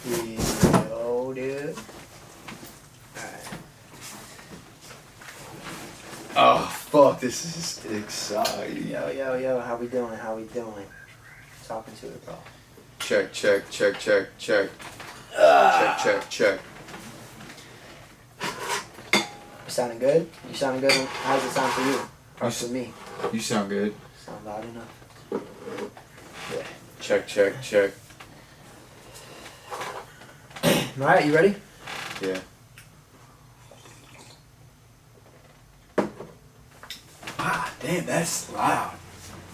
Yo, dude. Alright. Oh, fuck, this is exciting. Yo, how we doing? Talking to it, bro. Check. Check. Sounding good? You sounding good? How does it sound for you? Or for me? You sound good. Sound loud enough? Yeah. Check. Alright, you ready? Yeah. Ah, damn, that's loud.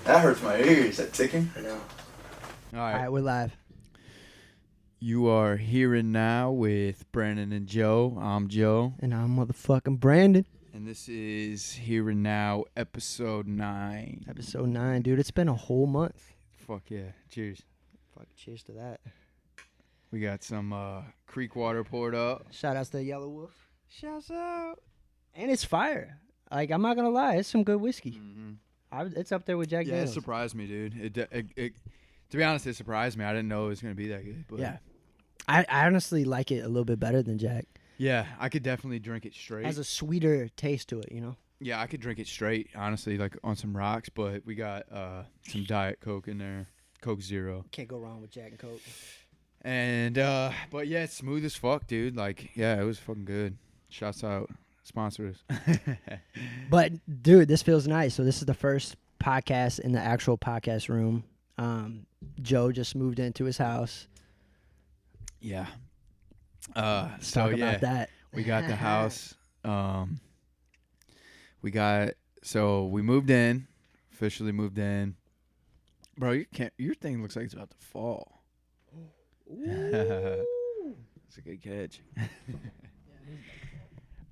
That hurts my ears, that ticking. I know. Alright, we're live. you are here and now with Brandon and Joe. I'm Joe. And I'm motherfucking Brandon. And this is Here and Now, episode 9. Episode 9, dude. It's been a whole month. Fuck yeah. Cheers. Fuck, cheers to that. We got some creek water poured up. Shout outs to Yellow Wolf. Shouts out. And it's fire. Like, I'm not gonna lie, it's some good whiskey. Mm-hmm. It's up there with Jack Yeah, Daniels. it surprised me, dude. It to be honest, it surprised me. I didn't know it was going to be that good. But Yeah. I honestly like it a little bit better than Jack. Yeah, I could definitely drink it It straight. has a sweeter taste to it, you know? Yeah, I could drink it straight, honestly, like on some rocks. But we got some Diet Coke in there, Coke Zero. Can't go wrong with Jack and Coke. And but yeah, it's smooth as fuck, dude. Like, yeah, it was fucking good. Shouts out, sponsors. But, dude, this feels nice. So this is the first podcast in the actual podcast room. Joe just moved into his house. Yeah. Let's So talk yeah, about that. we got the house. We moved in, officially moved in. Bro, your thing looks like it's about to fall. That's a good catch.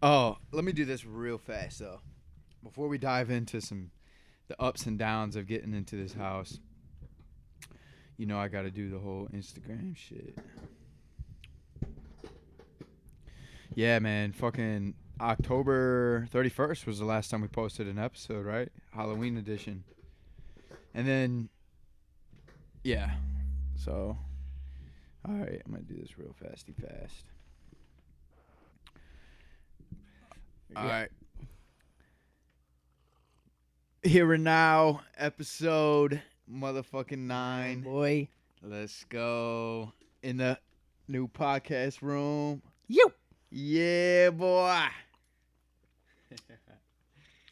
Oh, let me do this real fast though. Before we dive into the ups and downs of getting into this house, you know I got to do the whole Instagram shit. Yeah, man, fucking October 31st was the last time we posted an episode, right? Halloween edition. And then, yeah, so, all right, I'm going to do this real fast. All right. Here and now, episode motherfucking 9. Boy. Let's go. In the new podcast room. You. Yeah, boy.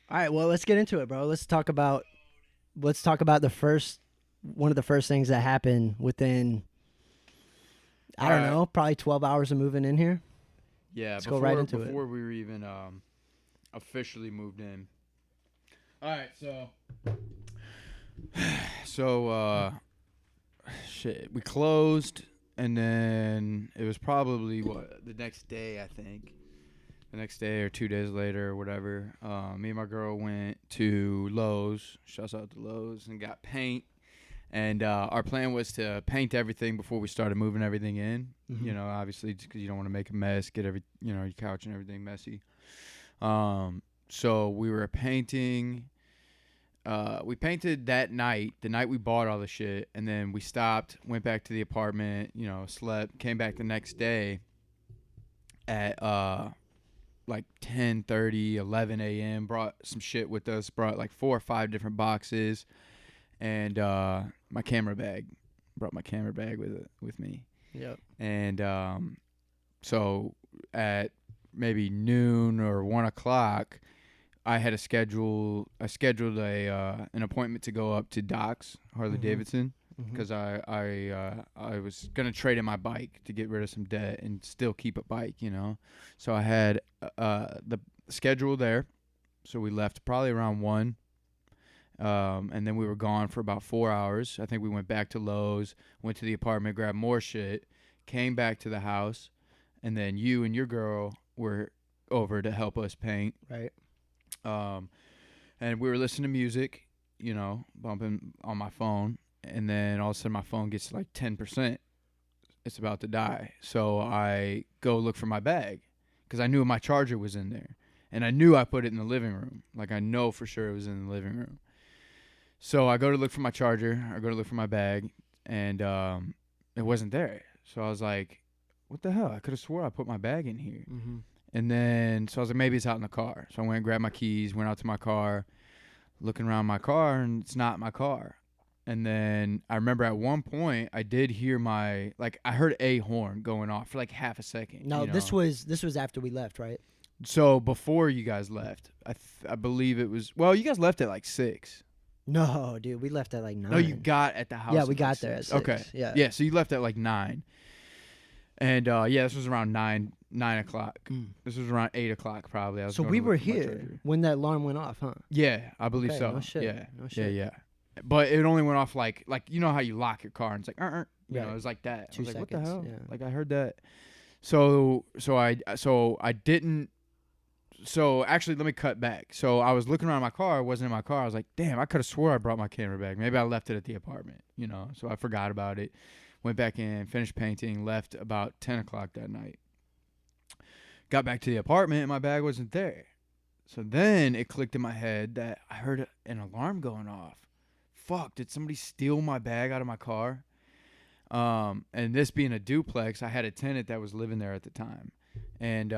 All right, well, let's get into it, bro. Let's talk about one of the first things that happened within, I don't know, probably 12 hours of moving in here. Yeah, let's go right into it. Before we were even officially moved in. All right, shit, we closed, and then it was probably the next day, I think. The next day or 2 days later or whatever, me and my girl went to Lowe's, shouts out to Lowe's, and got paint. And our plan was to paint everything before we started moving everything in. Mm-hmm. You know, obviously, because you don't want to make a mess, get your couch and everything messy. So we were painting. We painted that night, the night we bought all the shit, and then we stopped, went back to the apartment, slept, came back the next day at like 10:30, 11 a.m., brought some shit with us, brought like 4 or 5 different boxes, and my camera bag, brought my camera bag with me. Yep. And so at maybe noon or 1 o'clock, I scheduled an appointment to go up to Doc's Harley Davidson because I was gonna trade in my bike to get rid of some debt and still keep a bike, So I had the schedule there, so we left probably around 1, and then we were gone for about 4 hours. I think we went back to Lowe's, went to the apartment, grabbed more shit, came back to the house, and then you and your girl were over to help us paint. Right. And we were listening to music, bumping on my phone, and then all of a sudden my phone gets like 10%. It's about to die. So I go look for my bag because I knew my charger was in there, and I knew I put it in the living room. Like, I know for sure it was in the living room. So I go to look for my charger. I go to look for my bag, and it wasn't there. So I was like, what the hell? I could have swore I put my bag in here. Mm-hmm. And then, so I was like, maybe it's out in the car. So I went and grabbed my keys, went out to my car, looking around my car, and it's not my car. And then I remember at one point I did hear I heard a horn going off for like half a second. No, you know? this was after we left, right? So before you guys left, I believe it was, well, you guys left at like 6. No, dude, we left at like 9. No, you got at the house. Yeah, at we like got there at 6. 6. Okay. Yeah. Yeah, so you left at like 9. And yeah, this was around 9 o'clock. This was around 8 o'clock probably. So we were here when that alarm went off, huh? Yeah, I believe Okay, so. no shit. Yeah, No shit. yeah. But it only went off like you know how you lock your car and it's like you know, it was like that. 2 I was like, seconds. what the hell? Yeah. Like I heard that. So I didn't. So actually, let me cut back. So I was looking around my car. It wasn't in my car. I was like, damn, I could have swore I brought my camera bag. Maybe I left it at the apartment. You know, so I forgot about it. Went back in, finished painting, left about 10 o'clock that night. Got back to the apartment and my bag wasn't there. So then it clicked in my head that I heard an alarm going off. Fuck, did somebody steal my bag out of my car? And this being a duplex, I had a tenant that was living there at the time. And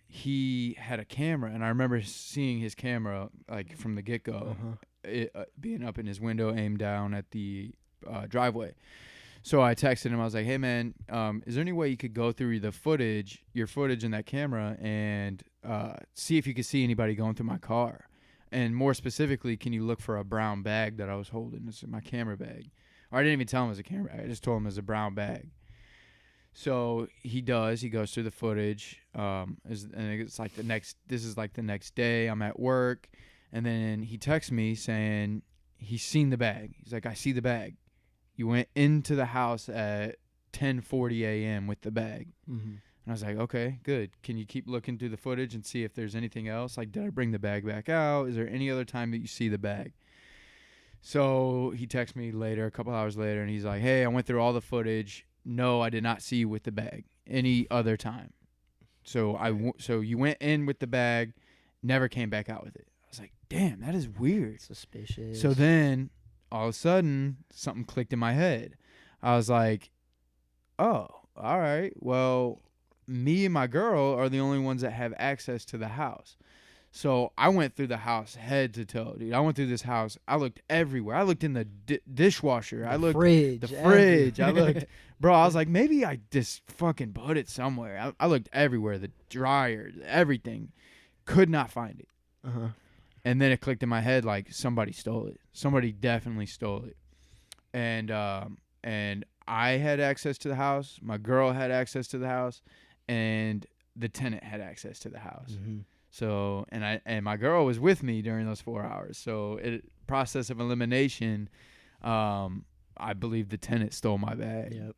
he had a camera, and I remember seeing his camera like from the get-go, being up in his window, aimed down at the driveway. So I texted him. I was like, "Hey man, is there any way you could go through your footage in that camera, and see if you could see anybody going through my car? And more specifically, can you look for a brown bag that I was holding? This is my camera bag." Or I didn't even tell him it was a camera bag. I just told him it was a brown bag. So he does. He goes through the footage. And it's like this is like the next day. I'm at work. And then he texts me saying he's seen the bag. He's like, I see the bag. You went into the house at 10:40 a.m. with the bag. Mm-hmm. And I was like, okay, good. Can you keep looking through the footage and see if there's anything else? Like, did I bring the bag back out? Is there any other time that you see the bag? So he texts me later, a couple hours later, and he's like, hey, I went through all the footage. No, I did not see you with the bag any other time. So so you went in with the bag, never came back out with it. I was like, damn, that is weird. Suspicious. So then all of a sudden something clicked in my head. I was like, oh, all right. Well, me and my girl are the only ones that have access to the house. So I went through the house head to toe, dude. I went through this house. I looked everywhere. I looked in the dishwasher. I looked fridge. the fridge. I looked, bro. I was like, maybe I just fucking put it somewhere. I looked everywhere. The dryer, everything. Could not find it. Uh-huh. And then it clicked in my head like somebody stole it. Somebody definitely stole it. And I had access to the house. My girl had access to the house, and the tenant had access to the house. Mm-hmm. So, and my girl was with me during those 4 hours. So, process of elimination, I believe the tenant stole my bag. Yep.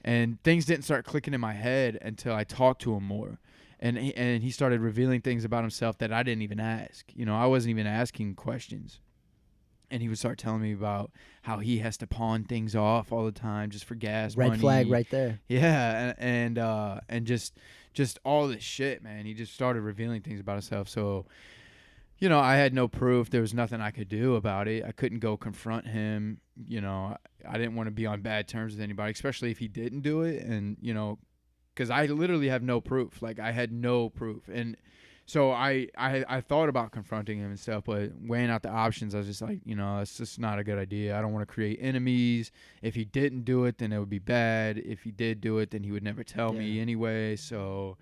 And things didn't start clicking in my head until I talked to him more. And he started revealing things about himself that I didn't even ask. You know, I wasn't even asking questions. And he would start telling me about how he has to pawn things off all the time just for gas money. Red flag right there. Yeah, and just all this shit, man. He just started revealing things about himself. So, you know, I had no proof. There was nothing I could do about it. I couldn't go confront him. You know, I didn't want to be on bad terms with anybody, especially if he didn't do it. And, you know, because I literally have no proof. Like, I had no proof. And so I thought about confronting him and stuff, but weighing out the options, I was just like, you know, it's just not a good idea. I don't want to create enemies. If he didn't do it, then it would be bad. If he did do it, then he would never tell me anyway. So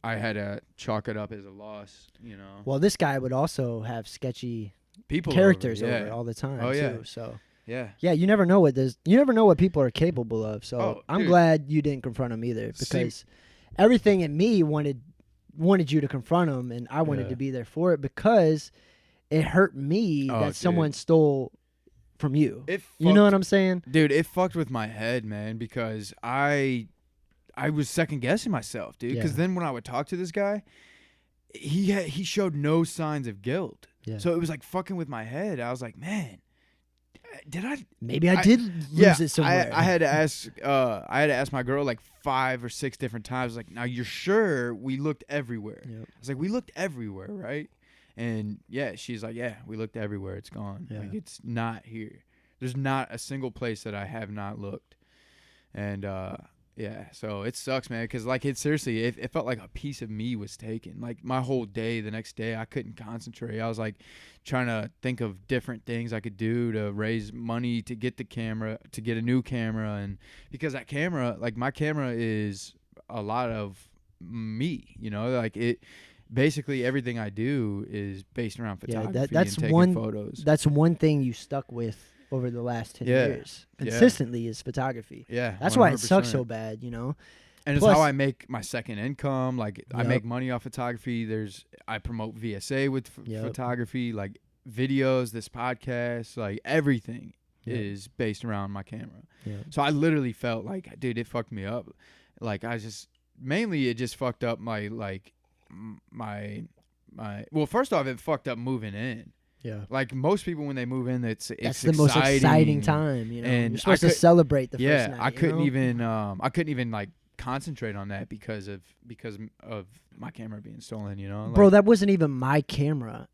I had to chalk it up as a loss, you know. Well, this guy would also have sketchy People characters over over all the time. Oh, yeah. Too, so yeah. yeah, you never know what people are capable of. So Oh, I'm dude. glad you didn't confront him either, because everything in me wanted you to confront him, and I wanted to be there for it, because it hurt me that someone stole from you. You know what I'm saying? Dude, it fucked with my head, man, because I was second guessing myself, dude. Because then when I would talk to this guy, he showed no signs of guilt. Yeah. So it was like fucking with my head. I was like, man, did I? Maybe I did lose it somewhere. I had to ask my girl like 5 or 6 different times. Like, now you're sure we looked everywhere? Yep. I was like, we looked everywhere, right? And yeah, she's like, yeah, we looked everywhere. It's gone. Yeah. Like, it's not here. There's not a single place that I have not looked. And Yeah, so it sucks, man, because like it seriously, it felt like a piece of me was taken. Like my whole day, the next day, I couldn't concentrate. I was like trying to think of different things I could do to raise money to get the camera, to get a new camera, and because that camera, like my camera, is a lot of me. You know, like it. Basically, everything I do is based around photography that's and taking one photos. That's one thing you stuck with over the last 10 years consistently is photography. Yeah, that's 100%. why it sucks so bad, you know. And Plus, it's how I make my second income. Like I make money off photography. I promote VSA with photography, like videos, this podcast, like everything is based around my camera. So I literally felt like, dude, it fucked me up. Like I just, mainly it just fucked up my, like my, well, first off, it fucked up moving in. Yeah. Like most people when they move in, that's the most exciting time, you know. And you're supposed to celebrate the first night. I couldn't even like concentrate on that because of my camera being stolen, you know. Like, bro, that wasn't even my camera,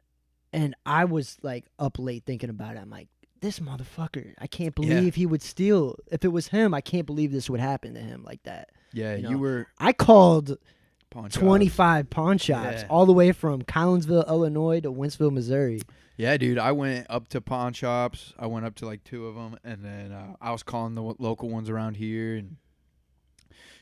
and I was like up late thinking about it. I'm like, this motherfucker, I can't believe he would steal. If it was him, I can't believe this would happen to him like that. Yeah, you know? you were. I called 25 pawn shops all the way from Collinsville, Illinois to Wentzville, Missouri. Yeah, dude, I went up to pawn shops. I went up to like 2 of them, and then I was calling the local ones around here and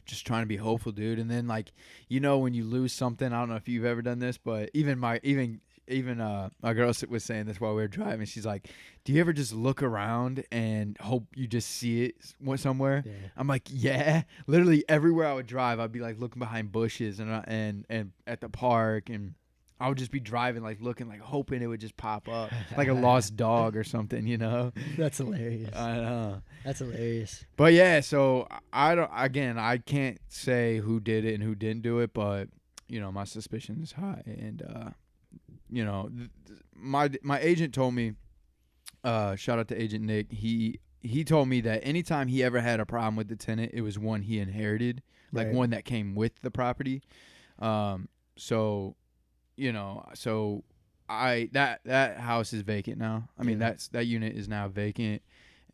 just trying to be hopeful, dude. And then, like, you know, when you lose something, I don't know if you've ever done this, but even my girl was saying this while we were driving. She's like, "Do you ever just look around and hope you just see it somewhere?" Yeah. I'm like, "Yeah." Literally everywhere I would drive, I'd be like looking behind bushes and at the park, and I would just be driving, like looking, like hoping it would just pop up, like a lost dog or something, you know? That's hilarious. I know. That's hilarious. But yeah, so I can't say who did it and who didn't do it, but you know, my suspicion is high, and you know, my agent told me, shout out to Agent Nick. He told me that anytime he ever had a problem with the tenant, it was one he inherited, like one that came with the property. So. You know, so that house is vacant now. I mean, that unit is now vacant,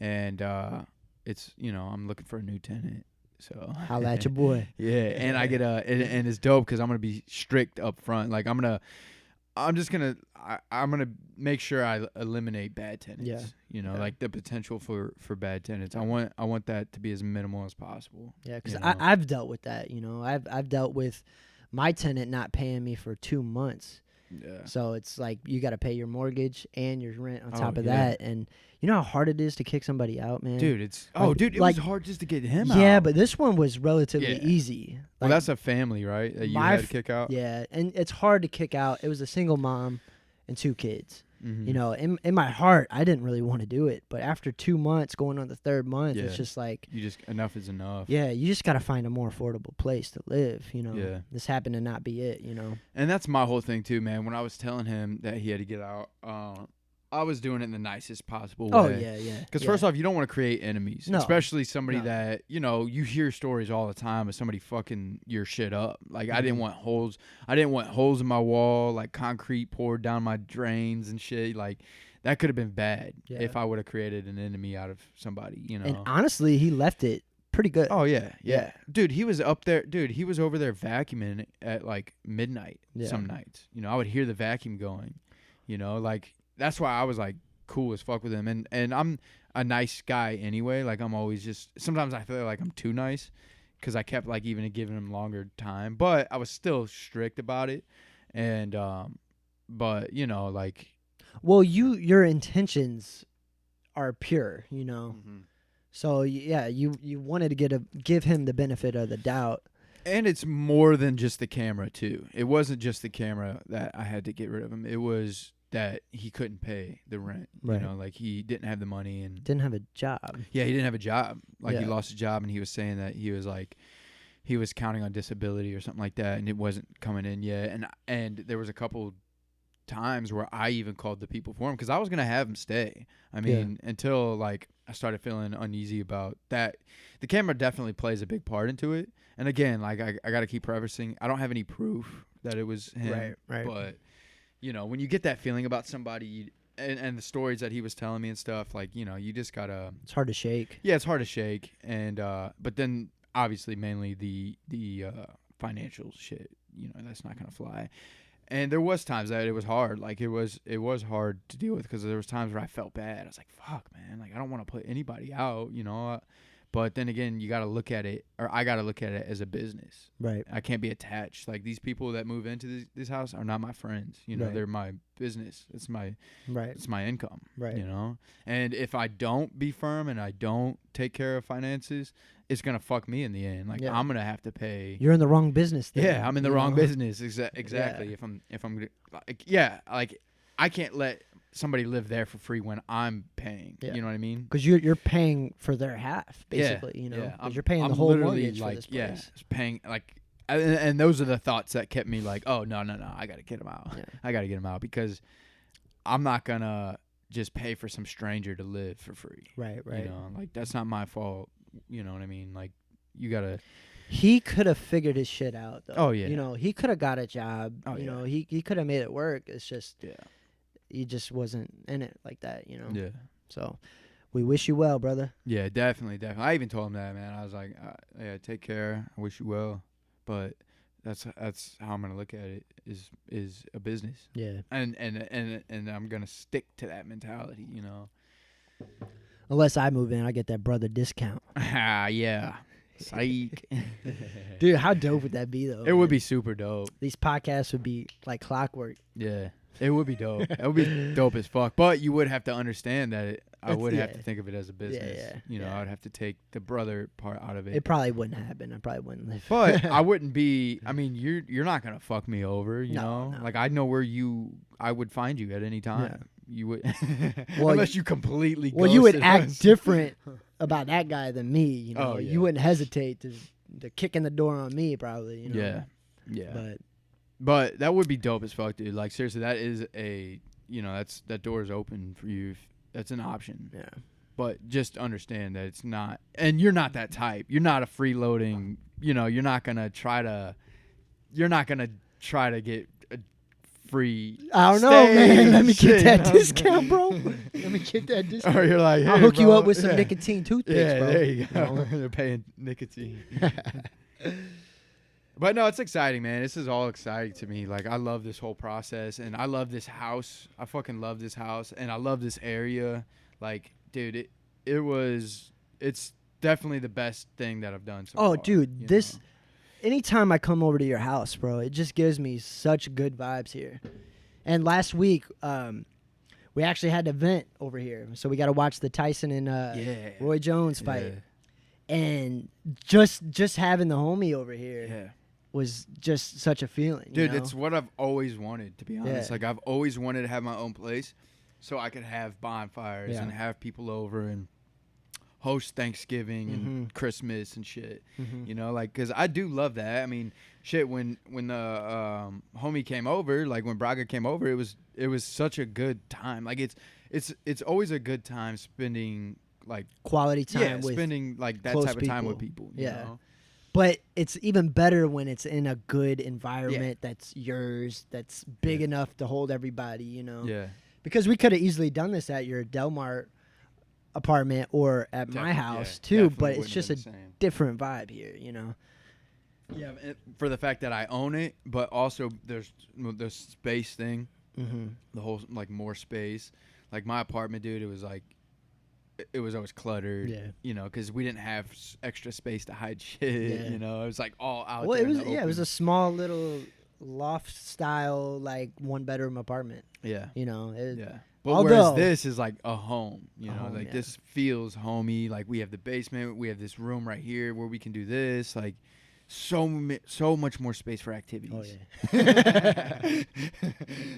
and it's, you know, I'm looking for a new tenant. So holla at your boy. Yeah, and I get and it's dope because I'm gonna be strict up front. Like I'm gonna make sure I eliminate bad tenants. Yeah. You know, like the potential for bad tenants. I want that to be as minimal as possible. Yeah, because I've dealt with that. You know, I've dealt with my tenant not paying me for 2 months. Yeah. So it's like you got to pay your mortgage and your rent on top of that. And you know how hard it is to kick somebody out, man? Dude, it was hard just to get him out. Yeah, but this one was relatively easy. Like, well, that's a family, right? That you had to kick out? Yeah, and it's hard to kick out. It was a single mom and 2 kids. Mm-hmm. You know, in my heart, I didn't really want to do it. But after 2 months, going on the 3rd month, it's just like... enough is enough. Yeah, you just got to find a more affordable place to live, you know. Yeah. This happened to not be it, you know. And that's my whole thing, too, man. When I was telling him that he had to get out, I was doing it in the nicest possible way. Oh, yeah. Because first off, you don't want to create enemies. No. Especially somebody that, you know, you hear stories all the time of somebody fucking your shit up. Like, I didn't want holes. I didn't want holes in my wall, like concrete poured down my drains and shit. Like, that could have been bad if I would have created an enemy out of somebody, you know. And honestly, he left it pretty good. Oh, yeah. Dude, he was up there. Dude, he was over there vacuuming at, like, midnight some nights. You know, I would hear the vacuum going, you know, like... That's why I was like cool as fuck with him, and I'm a nice guy anyway. Like I'm always just sometimes I feel like I'm too nice because I kept like even giving him longer time, but I was still strict about it. And but you know, like, well, your intentions are pure, you know. Mm-hmm. So yeah, you wanted to give him the benefit of the doubt. And it's more than just the camera too. It wasn't just the camera that I had to get rid of him. It was that he couldn't pay the rent. Right. You know, like he didn't have the money and didn't have a job. Yeah, he didn't have a job. Like he lost his job, and he was saying that he was counting on disability or something like that, and it wasn't coming in yet. And there was a couple times where I even called the people for him because I was gonna have him stay. I mean, until like I started feeling uneasy about that. The camera definitely plays a big part into it. And again, like I got to keep prefacing, I don't have any proof that it was him. Right. But you know, when you get that feeling about somebody and the stories that he was telling me and stuff, like, you know, you just gotta... It's hard to shake. Yeah, it's hard to shake. And, but then obviously mainly the financial shit. You know, that's not gonna fly. And there was times that it was hard. Like it was hard to deal with because there was times where I felt bad. I was like, fuck, man. Like I don't want to put anybody out, you know. But then again, you got to look at it, or I got to look at it as a business. Right. I can't be attached. Like these people that move into this house are not my friends. You know, Right. they're my business. It's my income. Right. You know, and if I don't be firm and I don't take care of finances, it's gonna fuck me in the end. Like I'm gonna have to pay. You're in the wrong business. Then, yeah, I'm in the wrong business. Exactly. Yeah. If I'm like I can't let somebody live there for free when I'm paying. Yeah. You know what I mean? Because you're paying for their half, basically. You know, because you're paying the whole mortgage for this place. Yeah, paying like, and those are the thoughts that kept me like, oh no, I gotta get him out. Yeah. I gotta get him out because I'm not gonna just pay for some stranger to live for free. Right. You know, like that's not my fault. You know what I mean? Like you gotta. He could have figured his shit out, though. Oh yeah. You know, he could have got a job. Oh, you know, he could have made it work. It's just yeah. He just wasn't in it like that, you know. Yeah. So, we wish you well, brother. Yeah, definitely. I even told him that, man. I was like, yeah, take care. I wish you well, but that's how I'm gonna look at it. Is a business. Yeah. And I'm gonna stick to that mentality, you know. Unless I move in, I get that brother discount. Yeah. Psych. Dude, how dope would that be, though? It would be super dope. These podcasts would be like clockwork. Yeah. It would be dope. It would be dope as fuck. But you would have to understand that I would have to think of it as a business. Yeah, you know, I would have to take the brother part out of it. It probably wouldn't happen. I probably wouldn't live. But I wouldn't be. I mean, you're not gonna fuck me over. You know, No. like I know where I would find you at any time. Yeah. You would, unless you completely. Well, you would ghosted act us. different about that guy than me. You know, Oh, yeah. you wouldn't hesitate to kick in the door on me, probably. You know? Yeah. But that would be dope as fuck, dude. Like seriously, that is that door is open for you. That's an option. Yeah. But just understand that it's not, and you're not that type. You're not a freeloading. You know, you're not gonna try to get a free. I don't know, man. Let me get that discount, bro. Let me get that discount. Or you're like, hey, I'll hook you bro. up with some nicotine toothpicks, bro. There you go. They're paying nicotine. But no, it's exciting, man. This is all exciting to me. Like, I love this whole process, and I love this house. I fucking love this house, and I love this area. Like, dude, it's definitely the best thing that I've done so far. Oh, dude, anytime I come over to your house, bro, it just gives me such good vibes here. And last week, we actually had an event over here, so we got to watch the Tyson and Roy Jones fight. Yeah. And just having the homie over here was just such a feeling. Dude, you know? it's what I've always wanted, to be honest. Like, I've always wanted to have my own place so I could have bonfires and have people over and host Thanksgiving and Christmas and shit. You know, like, because I do love that. I mean, shit, when the homie came over, like when Braga came over, it was such a good time. Like, it's always a good time spending like quality time with spending like that type of time with people. You know? But it's even better when it's in a good environment that's yours, that's big enough to hold everybody, you know? Yeah. Because we could have easily done this at your Delmar apartment or at my house too, but it's just a different vibe here, you know? Yeah, for the fact that I own it, but also there's the space thing, the whole, like, more space. Like, my apartment, dude, it was always cluttered, you know, because we didn't have extra space to hide shit, you know. It was like all out there. Well, it was a small little loft style, like, 1-bedroom apartment. Yeah. You know. But whereas this is like a home, you know, like this feels homey. Like, we have the basement, we have this room right here where we can do this, like so much more space for activities. Oh yeah.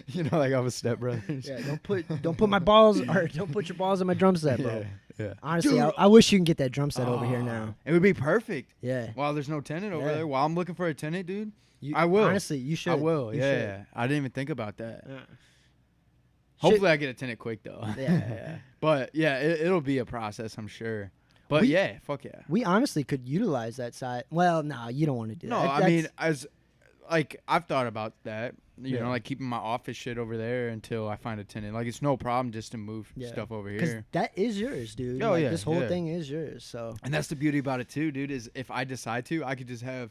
You know, like I'm a stepbrother. Yeah, don't put my balls or don't put your balls on my drum set, bro. Yeah. Honestly, I wish you can get that drum set over here now. It would be perfect. Yeah. While there's no tenant over there, while I'm looking for a tenant, dude, I will. Honestly, you should. I will. Yeah. I didn't even think about that. Yeah. Hopefully, I get a tenant quick though. Yeah. But yeah, it'll be a process, I'm sure. But fuck yeah. We honestly could utilize that side. Well, no, you don't want to do that. No, I mean, as like I've thought about that. You know, like keeping my office shit over there until I find a tenant. Like it's no problem just to move stuff over here. 'Cause that is yours, dude. Oh, like, yeah, this whole thing is yours. So. And that's the beauty about it too, dude. Is if I decide to, I could just have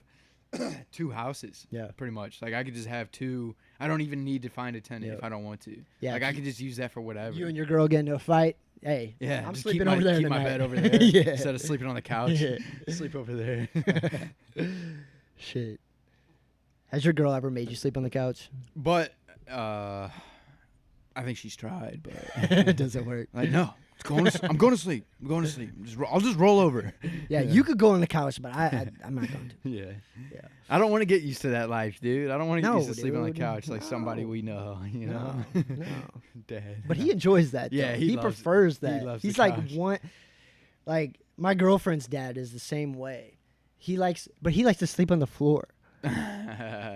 2 houses. Yeah. Pretty much. Like I could just have 2. I don't even need to find a tenant if I don't want to. Yeah. Like I could just use that for whatever. You and your girl get into a fight. Hey. Yeah. I'm just sleeping over there keep tonight. my bed over there Yeah. instead of sleeping on the couch. Sleep over there. Shit. Has your girl ever made you sleep on the couch? But I think she's tried, but It doesn't work. like no. I'm going to sleep. I'm going to sleep. I'll just roll over. Yeah, you could go on the couch, but I'm not going to. Yeah. Yeah. I don't want to get used to that life, dude. I don't want to get used to sleeping on the dude. couch like somebody we know, you know? No. Dad. But he enjoys that. Yeah, though. he he loves prefers it. He that. loves He's the like couch. like my girlfriend's dad is the same way. He likes to sleep on the floor.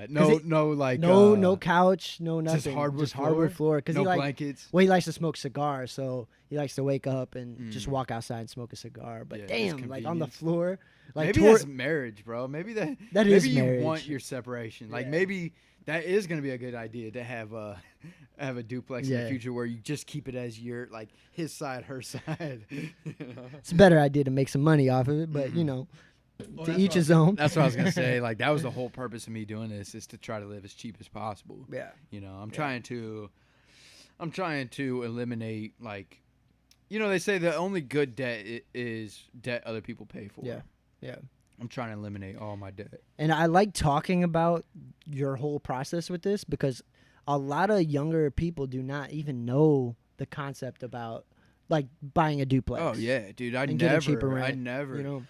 no couch, no nothing. Just hardwood floor. Because no he blankets. Well, he likes to smoke cigars, so he likes to wake up and just walk outside and smoke a cigar. But Yeah, damn, like on the convenience. floor, like Maybe that's marriage, bro. Maybe that That maybe is you marriage. want your separation. Like Yeah. maybe that is gonna be a good idea to have a duplex in the Yeah. future where you just keep it as your like his side, her side. You know? it's a better idea to make some money off of it, but you know, Well, to that's each what his own. That's what I was gonna say. Like that was the whole purpose of me doing this is to try to live as cheap as possible. Yeah. You know, I'm trying to eliminate like, you know, they say the only good debt is debt other people pay for. Yeah. Yeah. I'm trying to eliminate all my debt. And I like talking about your whole process with this because a lot of younger people do not even know the concept about like buying a duplex. Oh yeah, dude. I and getting cheaper never. rent, I never. You know.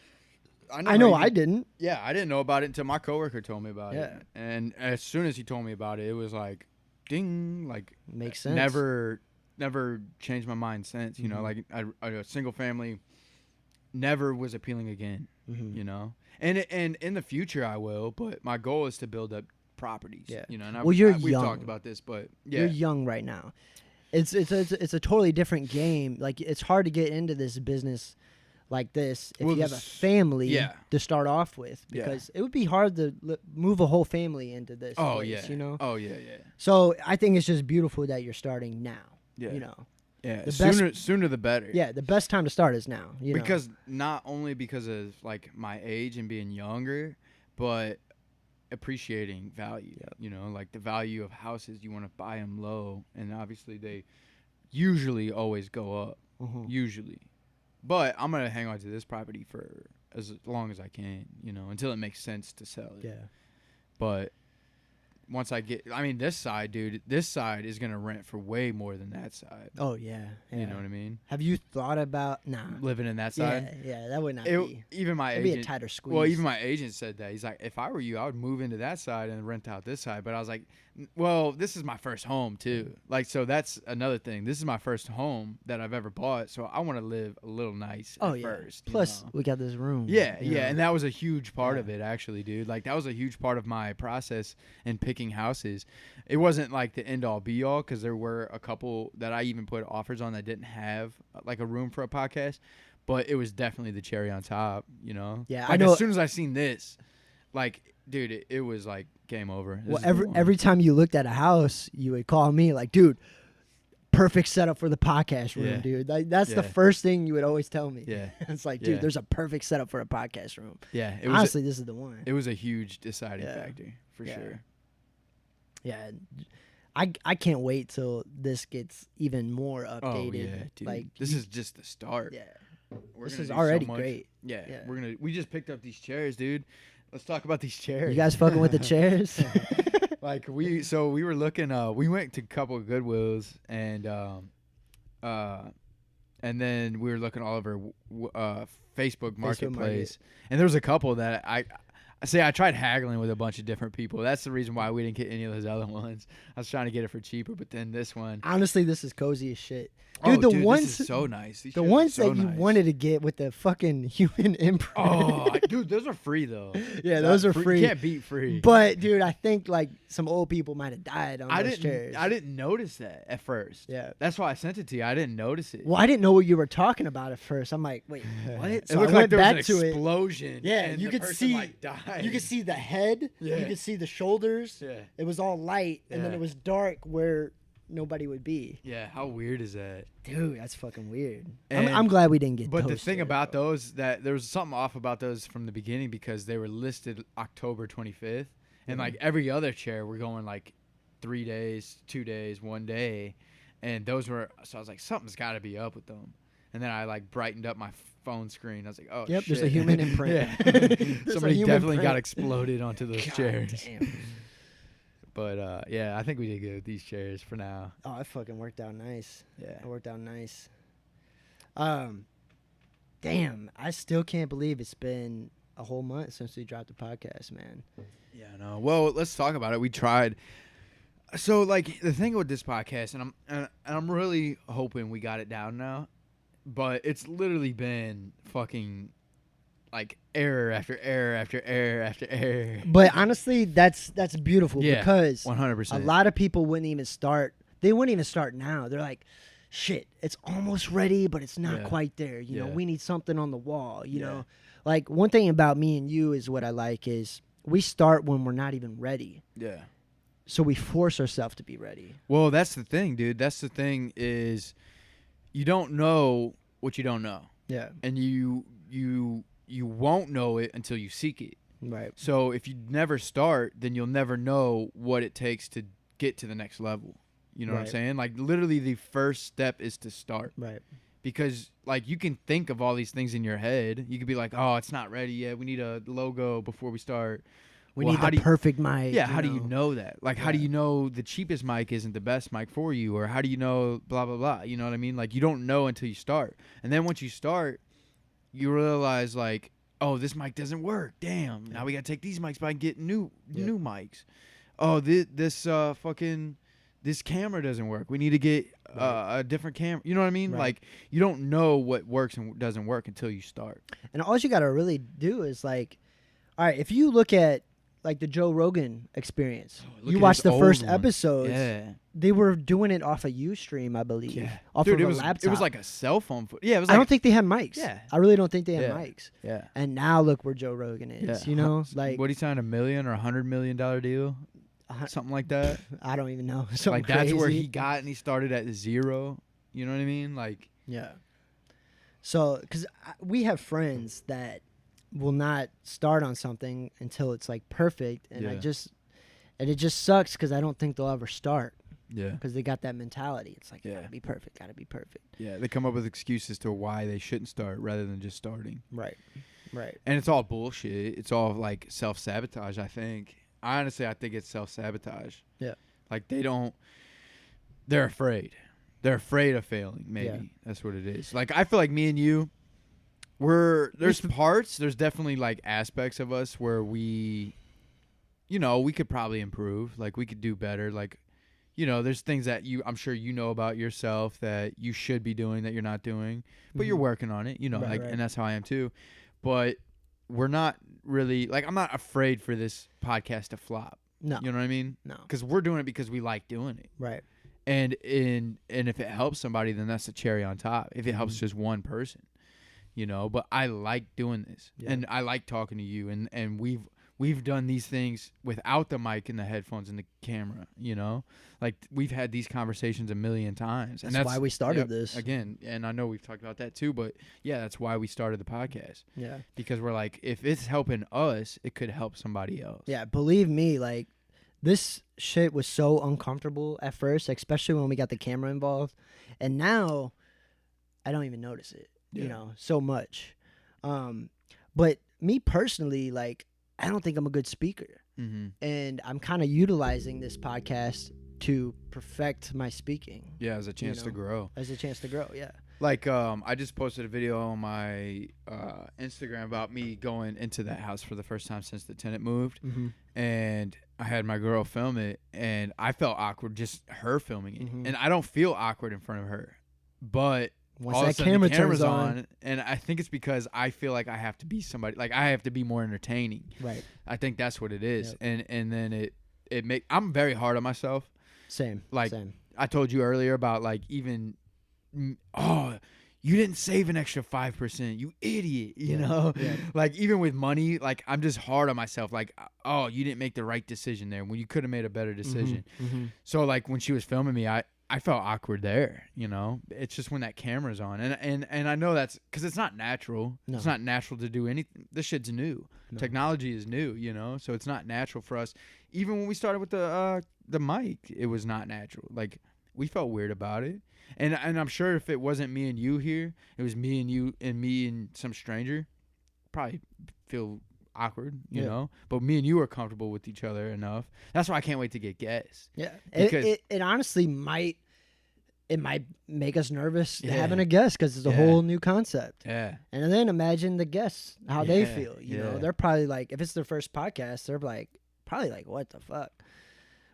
I I know how I you- didn't. Yeah, I didn't know about it until my coworker told me about Yeah. it. And as soon as he told me about it, it was like, ding, like Makes sense. never changed my mind since. You know, Mhm. like a single family never was appealing again. Mhm. You know, and in the future I will, but my goal is to build up properties. Yeah. You know, and Well, you're we've young. talked about this, but yeah, You're young right now. It's a totally different game. Like it's hard to get into this business like this if Well, you have a this- family yeah. to start off with Yeah. because it would be hard to move a whole family into this Oh place, yeah. you know. Oh yeah, yeah. So I think it's just beautiful that you're starting now. Yeah. You know. Yeah. The Sooner the better. Yeah, the best time to start is now. You know? Because not only because of like my age and being younger, but appreciating value. Yep. You know, like the value of houses, you want to buy them low, and obviously they usually always go up. Mhm. Usually, but I'm gonna hang on to this property for as long as I can. You know, until it makes sense to sell it. Yeah. But once I get, I mean, this side, dude, this side is gonna rent for way more than that side. Oh yeah. You know what I mean? Have you thought about Living in that side. Yeah, that would not be. Even my It'd be a agent. tighter squeeze. Well, even my agent said that. He's like, if I were you, I would move into that side and rent out this side. But I was like, well, this is my first home too. Like, so that's another thing. This is my first home that I've ever bought. So I want to live a little nice Oh at yeah. first. you Plus, know? we got this room. Yeah, you yeah, know. and that was a huge part Yeah. of it, actually, dude. Like that was a huge part of my process in picking houses. It wasn't like the end all be all because there were a couple that I even put offers on that didn't have like a room for a podcast, but it was definitely the cherry on top, you know. Yeah, like, I know. As soon as I seen this, like, dude, it was like game over. This Well, is the one. every time you looked at a house, you would call me like, dude, perfect setup for the podcast room, Yeah. dude. Like that's the Yeah. first thing you would always tell me. Yeah, It's like, dude, Yeah. there's a perfect setup for a podcast room. yeah. It was Honestly, this is the one. it was a huge deciding Yeah. factor for Yeah. sure. Yeah. I can't wait till this gets even more updated. Oh yeah, dude. Like This is just the start. yeah. We're This gonna is do so already much. great. Yeah, Yeah. we just picked up these chairs, dude. Let's talk about these chairs. You guys fucking with the chairs? Like we were looking we went to a couple of Goodwills and then we were looking all over Facebook Marketplace. And there was a couple that I tried haggling with a bunch of different people. That's the reason why we didn't get any of those other ones. I was trying to get it for cheaper, but then this one. Honestly, this is cozy as shit. Dude, the ones this is so nice. These the chairs are ones so that you nice. wanted to get with the fucking human imprint. Oh, dude, those are free though. Yeah, those are free. You can't beat free. But dude, I think like some old people might have died on those chairs. I didn't notice that at first. Yeah. That's why I sent it to you. I didn't notice it. Well, I didn't know what you were talking about at first. I'm like, wait, what? It So looked I like went there back was to an it. explosion. Yeah, and you the could person, see. like, died. You could see the head. Yeah. You could see the shoulders. Yeah. It was all light, and then it was dark where nobody would be. Yeah, how weird is that? Dude, that's fucking weird. I'm glad we didn't get But the thing about those, that there was something off about those from the beginning because they were listed October 25th. And, like, every other chair, we're going, like, 3 days, 2 days, 1 day. And those were – so I was like, something's got to be up with them. And then I, like, brightened up my phone screen. I was like, oh, yep, shit. There's a human imprint. Somebody definitely got exploded onto those chairs. Damn. But, yeah, I think we did good with these chairs for now. Oh, it fucking worked out nice. Yeah. It worked out nice. Damn, I still can't believe it's been a whole month since we dropped the podcast, man. Yeah, no. Well, let's talk about it. We tried. So, like, the thing with this podcast, and I'm really hoping we got it down now, but it's literally been fucking, like, error after error after error after error. But honestly, that's beautiful because 100%. A lot of people wouldn't even start. They wouldn't even start now. They're like, shit, it's almost ready, but it's not quite there. You know, we need something on the wall, you know. Like, one thing about me and you is what I like is we start when we're not even ready. Yeah. So we force ourselves to be ready. Well, that's the thing, dude. That's the thing is you don't know what you don't know. Yeah. And you won't know it until you seek it. Right. So if you never start, then you'll never know what it takes to get to the next level. You know what I'm saying? Like, literally the first step is to start. Right. Because, like, you can think of all these things in your head. You could be like, oh, it's not ready yet. We need a logo before we start. We need the perfect mic. Yeah, how do you know that? Like, how do you know the cheapest mic isn't the best mic for you? Or how do you know blah, blah, blah? You know what I mean? Like, you don't know until you start. And then once you start, you realize, like, oh, this mic doesn't work. Damn. Now we got to take these mics by getting new mics. Oh, this camera doesn't work. We need to get a different camera. You know what I mean? Right. Like, you don't know what works and doesn't work until you start. And all you got to really do is, like, all right, if you look at, like, the Joe Rogan experience, you watch the first episodes. Yeah. They were doing it off a Ustream, I believe. Yeah. Off of a laptop. It was like a cell phone. Yeah, it was I don't think they had mics. Yeah. I really don't think they had mics. Yeah. And now look where Joe Rogan is, you know? Like, what, he signed $1 million or $100 million deal? Something like that. I don't even know. Something like crazy. That's where he got, and he started at 0. You know what I mean? Like, yeah. So, because we have friends that will not start on something until it's like perfect, and it just sucks because I don't think they'll ever start. Yeah. Because they got that mentality. It's like, gotta be perfect, gotta be perfect. Yeah, they come up with excuses to why they shouldn't start rather than just starting. Right. Right. And it's all bullshit. It's all like self-sabotage, I think. Honestly, I think it's self-sabotage. Yeah. Like, they're afraid. They're afraid of failing, maybe. Yeah. That's what it is. Like, I feel like me and you, there's definitely, like, aspects of us where we could probably improve. Like, we could do better. Like, you know, there's things that I'm sure you know about yourself that you should be doing that you're not doing. But you're working on it, you know, right. And that's how I am too. But we're not really, like, I'm not afraid for this podcast to flop. No. You know what I mean? No. Because we're doing it because we like doing it. Right. And if it helps somebody, then that's the cherry on top. If it helps just one person, you know. But I like doing this. Yeah. And I like talking to you. And we've done these things without the mic and the headphones and the camera, you know. Like, we've had these conversations a million times. That's why we started this. Again, and I know we've talked about that too, but yeah, that's why we started the podcast. Yeah. Because we're like, if it's helping us, it could help somebody else. Yeah, believe me, like, this shit was so uncomfortable at first, especially when we got the camera involved. And now I don't even notice it, you know, so much. But me personally, like, I don't think I'm a good speaker. Mm-hmm. And I'm kind of utilizing this podcast to perfect my speaking. Yeah, as a chance to grow. As a chance to grow, yeah. Like, I just posted a video on my Instagram about me going into that house for the first time since the tenant moved. Mm-hmm. And I had my girl film it, and I felt awkward just her filming it. Mm-hmm. And I don't feel awkward in front of her. But once all that camera turns on, and I think it's because I feel like I have to be somebody, like, I have to be more entertaining. Right. I think that's what it is. Yep. And then I'm very hard on myself. Same. Like, same. I told you earlier about, like, even, you didn't save an extra 5%, you idiot, you know? Yeah. Like, even with money, like, I'm just hard on myself. Like, oh, you didn't make the right decision there when you could have made a better decision. So, like, when she was filming me, I felt awkward there, you know? It's just when that camera's on. And I know that's because it's not natural. No. It's not natural to do anything. This shit's new. No. Technology is new, you know? So it's not natural for us. Even when we started with the mic, it was not natural. Like, we felt weird about it. And I'm sure if it wasn't me and you here, it was me and you and me and some stranger, probably feel awkward, you know? But me and you are comfortable with each other enough. That's why I can't wait to get guests. Yeah. It honestly might make us nervous having a guest because it's a whole new concept. Yeah. And then imagine the guests, how they feel. You know, they're probably like, if it's their first podcast, they're probably like, what the fuck?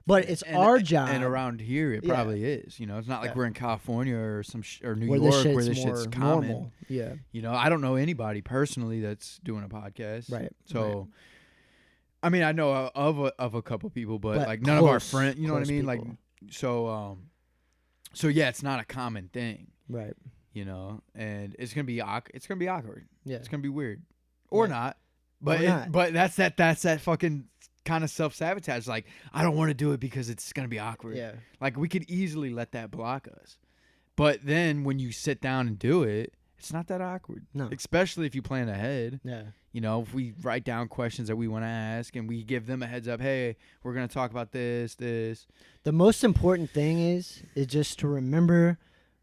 But it's our job. And around here, it probably is. You know, it's not like we're in California or or New York where this shit's common. Normal. Yeah. You know, I don't know anybody personally that's doing a podcast. Right. So, I mean, I know of a couple people, but like none of our friends. You know what I mean? People. Like, so yeah, it's not a common thing. Right. You know, and it's gonna be awkward. Yeah. It's gonna be weird, or not. But Or not. but that's that fucking kind of self-sabotage. Like, I don't want to do it because it's gonna be awkward. Yeah. Like, we could easily let that block us. But then when you sit down and do it, it's not that awkward. No. Especially if you plan ahead. Yeah. You know, if we write down questions that we want to ask and we give them a heads up, hey, we're gonna talk about this. The most important thing is just to remember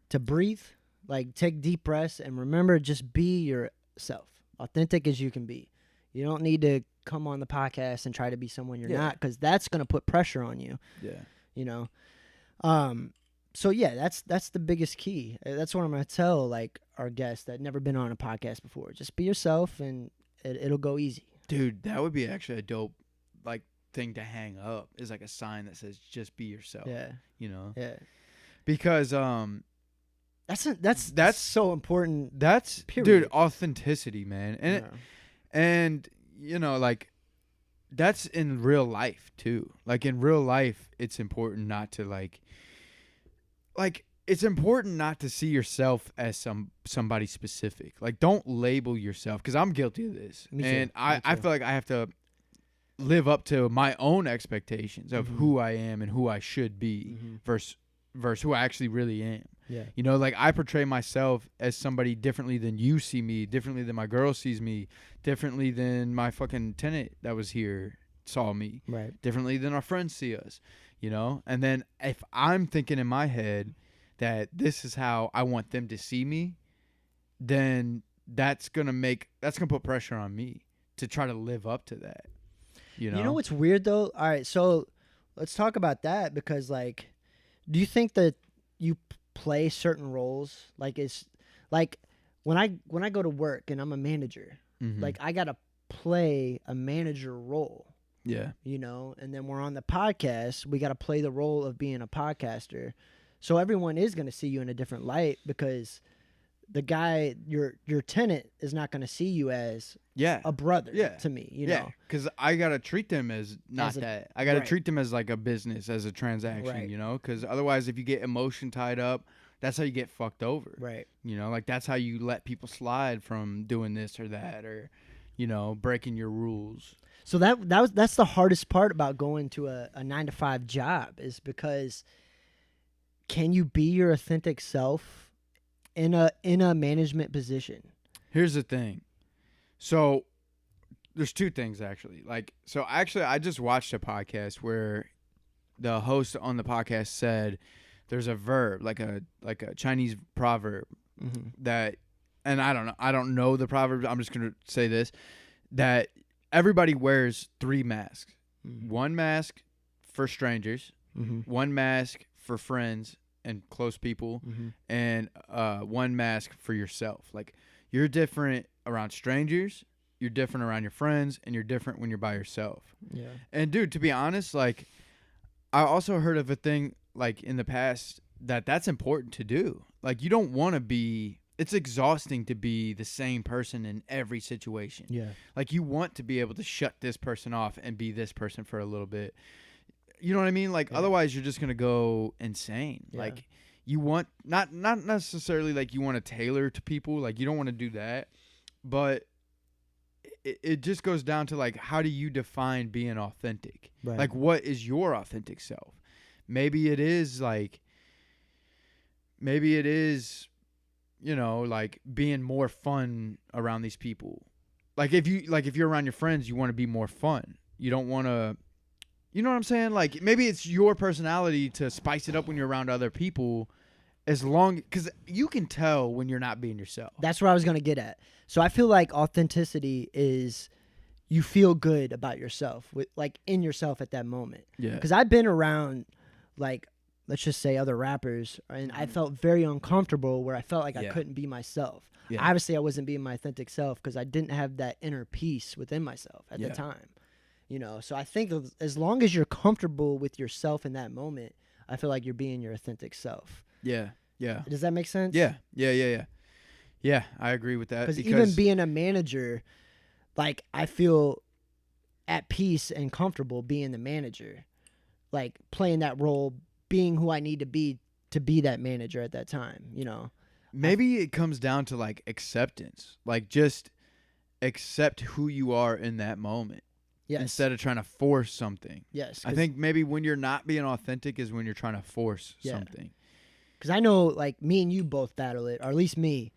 to breathe, like take deep breaths, and remember, just be yourself, authentic as you can be. You don't need to come on the podcast and try to be someone you're not, because that's going to put pressure on you. Yeah. You know? So yeah, that's the biggest key. That's what I'm going to tell like our guests that never been on a podcast before. Just be yourself and it'll go easy. Dude, that would be actually a dope like thing to hang up, is like a sign that says just be yourself. Yeah. You know? Yeah. Because that's so important. That's period. Dude, authenticity, man. And you know, like, that's in real life too. Like, in real life, it's important not to like it's important not to see yourself as somebody specific. Like, don't label yourself, because I'm guilty of this. Me too. And I feel like I have to live up to my own expectations of who I am and who I should be versus who I actually really am. Yeah. You know, like, I portray myself as somebody differently than you see me, differently than my girl sees me, differently than my fucking tenant that was here saw me, Right. differently than our friends see us, you know? And then if I'm thinking in my head that this is how I want them to see me, then that's going to put pressure on me to try to live up to that. You know what's weird though? All right, so let's talk about that, because like, do you think that you play certain roles? Like, it's like when I go to work and I'm a manager, like, I gotta play a manager role. Yeah. You know, and then we're on the podcast, we gotta play the role of being a podcaster. So everyone is gonna see you in a different light, because the guy, your tenant, is not gonna see you as a brother to me, you know? Because I got to treat them as that. I got to treat them as like a business, as a transaction, Right. you know? Because otherwise, if you get emotion tied up, that's how you get fucked over. Right. You know, like, that's how you let people slide from doing this or that, or, you know, breaking your rules. So that's the hardest part about going to a 9-to-5 job, is because can you be your authentic self in a management position? Here's the thing. So there's two things, actually. Like, so actually, I just watched a podcast where the host on the podcast said there's a verb, like a Chinese proverb that, and I don't know the proverb. I'm just going to say this, that everybody wears 3 masks. One mask for strangers, one mask for friends and close people, and one mask for yourself. Like, you're different around strangers, you're different around your friends, and you're different when you're by yourself. Yeah. And dude, to be honest, like, I also heard of a thing like in the past that's important to do. Like, you don't want to be, it's exhausting to be the same person in every situation. Yeah. Like, you want to be able to shut this person off and be this person for a little bit. You know what I mean? Like, otherwise you're just going to go insane. Yeah. Like, you want not necessarily like you want to tailor to people, like you don't want to do that, but it just goes down to like, how do you define being authentic? Right. Like, what is your authentic self? Maybe it is, you know, like being more fun around these people. Like if you're around your friends, you want to be more fun. You don't want to, you know what I'm saying? Like maybe it's your personality to spice it up when you're around other people, because you can tell when you're not being yourself. That's where I was going to get at. So I feel like authenticity is you feel good about yourself, like in yourself at that moment. Yeah. Because I've been around, like, let's just say other rappers, and I felt very uncomfortable where I felt like I couldn't be myself. Yeah. Obviously, I wasn't being my authentic self because I didn't have that inner peace within myself at the time. You know, so I think as long as you're comfortable with yourself in that moment, I feel like you're being your authentic self. Yeah. Yeah. Does that make sense? Yeah. Yeah, I agree with that. Because even being a manager, like, I feel at peace and comfortable being the manager, like playing that role, being who I need to be that manager at that time, you know. Maybe it comes down to like acceptance, like just accept who you are in that moment. Yes. Instead of trying to force something. Yes. I think maybe when you're not being authentic is when you're trying to force something. Because I know, like, me and you both battle it, or at least me,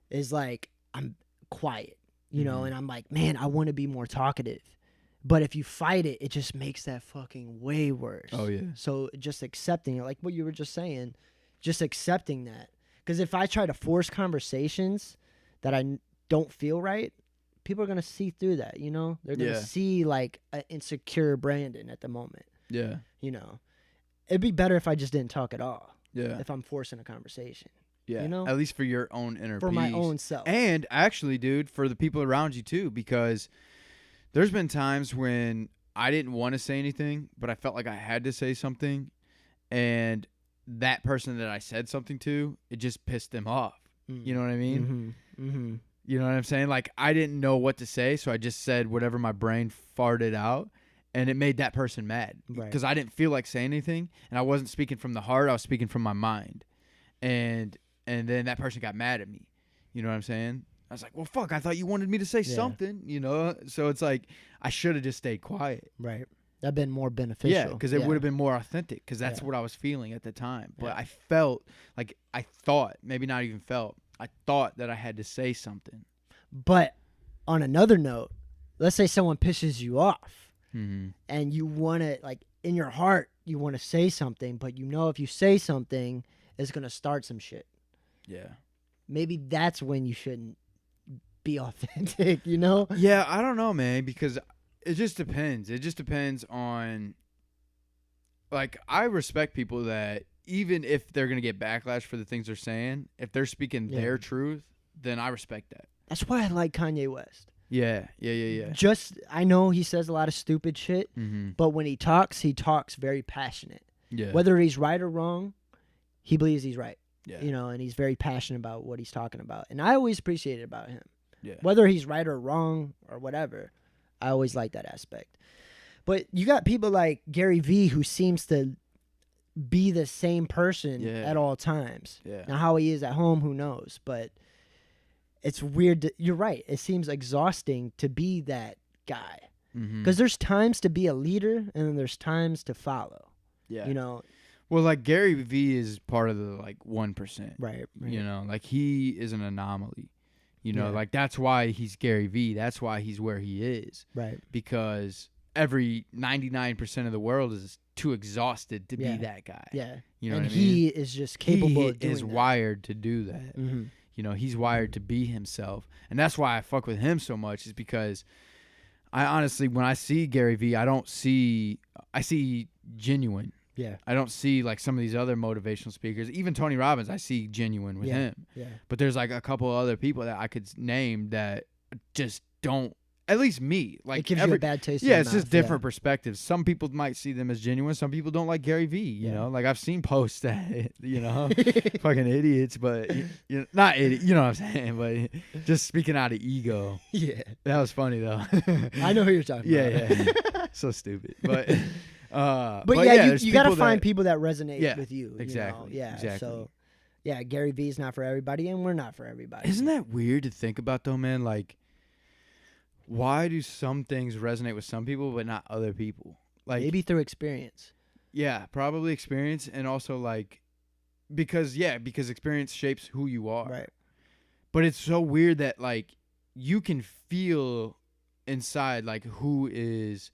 is like, I'm quiet, you know, and I'm like, man, I want to be more talkative. But if you fight it, it just makes that fucking way worse. Oh, yeah. So just accepting it, like what you were just saying, just accepting that. Because if I try to force conversations that I don't feel right, people are going to see through that, you know? They're going to see, like, an insecure Brandon at the moment. Yeah. You know? It'd be better if I just didn't talk at all. Yeah. If I'm forcing a conversation. Yeah. You know? At least for your own inner peace. For my own self. And actually, dude, for the people around you, too, because there's been times when I didn't want to say anything, but I felt like I had to say something, and that person that I said something to, it just pissed them off. You know what I mean? You know what I'm saying? Like, I didn't know what to say, so I just said whatever my brain farted out, and it made that person mad. Because I didn't feel like saying anything, and I wasn't speaking from the heart, I was speaking from my mind. And then that person got mad at me. You know what I'm saying? I was like, well, fuck, I thought you wanted me to say something, you know? So it's like, I should have just stayed quiet. Right. That'd been more beneficial. Yeah, because it would have been more authentic, because that's what I was feeling at the time. But I felt, like, I thought that I had to say something. But on another note, let's say someone pisses you off, and you want to, like, in your heart, you want to say something, but you know if you say something, it's going to start some shit. Yeah. Maybe that's when you shouldn't be authentic, you know? Yeah, I don't know, man, because it just depends. It just depends on, like, I respect people that even if they're going to get backlash for the things they're saying, if they're speaking their truth, then I respect that. That's why I like Kanye West. Yeah. Just, I know he says a lot of stupid shit, but when he talks very passionate. Yeah. Whether he's right or wrong, he believes he's right. Yeah. You know, and he's very passionate about what he's talking about. And I always appreciate it about him. Yeah. Whether he's right or wrong or whatever, I always like that aspect. But you got people like Gary Vee who seems to be the same person at all times. Yeah. Now, how he is at home, who knows? But it's weird. You're right. It seems exhausting to be that guy. Because there's times to be a leader and then there's times to follow. Yeah. You know? Well, like, Gary Vee is part of the, like, 1%. Right. You know? Like, he is an anomaly. You know? Like, that's why he's Gary Vee. That's why he's where he is. Right. Because every 99% of the world is too exhausted to be that guy. Yeah. You know what I mean? And he is just capable of doing that. He is wired to do that. You know, he's wired to be himself. And that's why I fuck with him so much, is because I honestly, when I see Gary Vee, I see genuine. Yeah. I don't see, like, some of these other motivational speakers. Even Tony Robbins, I see genuine with him. Yeah. But there's, like, a couple other people that I could name that just don't, at least me. Like, it gives you a bad taste in your mouth. It's just different perspectives. Some people might see them as genuine. Some people don't like Gary Vee, you know? Like, I've seen posts that, you know, fucking idiots, but, you know, not idiot, you know what I'm saying? But just speaking out of ego. Yeah. That was funny, though. I know who you're talking about. Yeah. So stupid. But But yeah, you got to find people that resonate with you. Exactly. You know? Yeah. Exactly. So, yeah, Gary Vee's not for everybody, and we're not for everybody. Isn't that weird to think about, though, man? Like, why do some things resonate with some people but not other people? Like, maybe through experience. Yeah, probably experience, and also like because experience shapes who you are. Right. But it's so weird that like you can feel inside like who is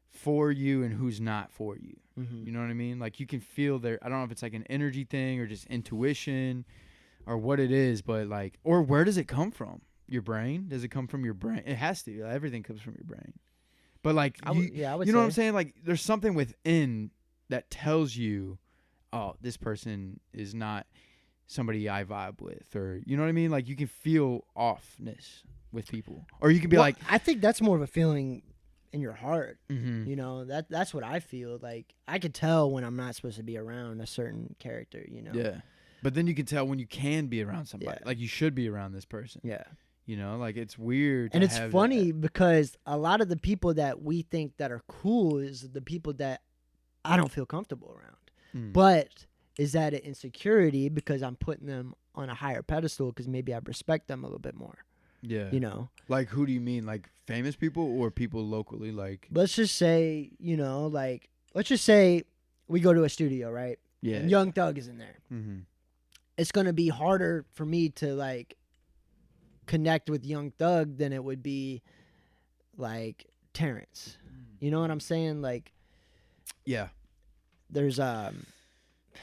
for you and who's not for you. Mm-hmm. You know what I mean? Like you can feel there. I don't know if it's like an energy thing or just intuition or what it is, but like, or where does it come from? Your brain? Does it come from your brain? It has to. Everything comes from your brain. But like, I would you know say. what I'm saying? Like, there's something within that tells you, oh, this person is not somebody I vibe with, or you know what I mean? Like, you can feel offness with people, or you can be like, I think that's more of a feeling in your heart. mm-hmm. You know, that's what I feel. Like, I could tell when I'm not supposed to be around a certain character. You know. Yeah. But then you can tell when you can be around somebody. Yeah. Like, you should be around this person. Yeah. You know, like it's weird. And it's funny because a lot of the people that we think that are cool is the people that I don't feel comfortable around. But is that an insecurity because I'm putting them on a higher pedestal because maybe I respect them a little bit more? Yeah. You know? Like, who do you mean? Like, famous people or people locally? Like, let's just say, let's just say we go to a studio, right? Yeah. And Young Thug is in there. Mm-hmm. It's going to be harder for me to, like, connect with Young Thug than it would be like Terrence. You know what I'm saying? Like, yeah, there's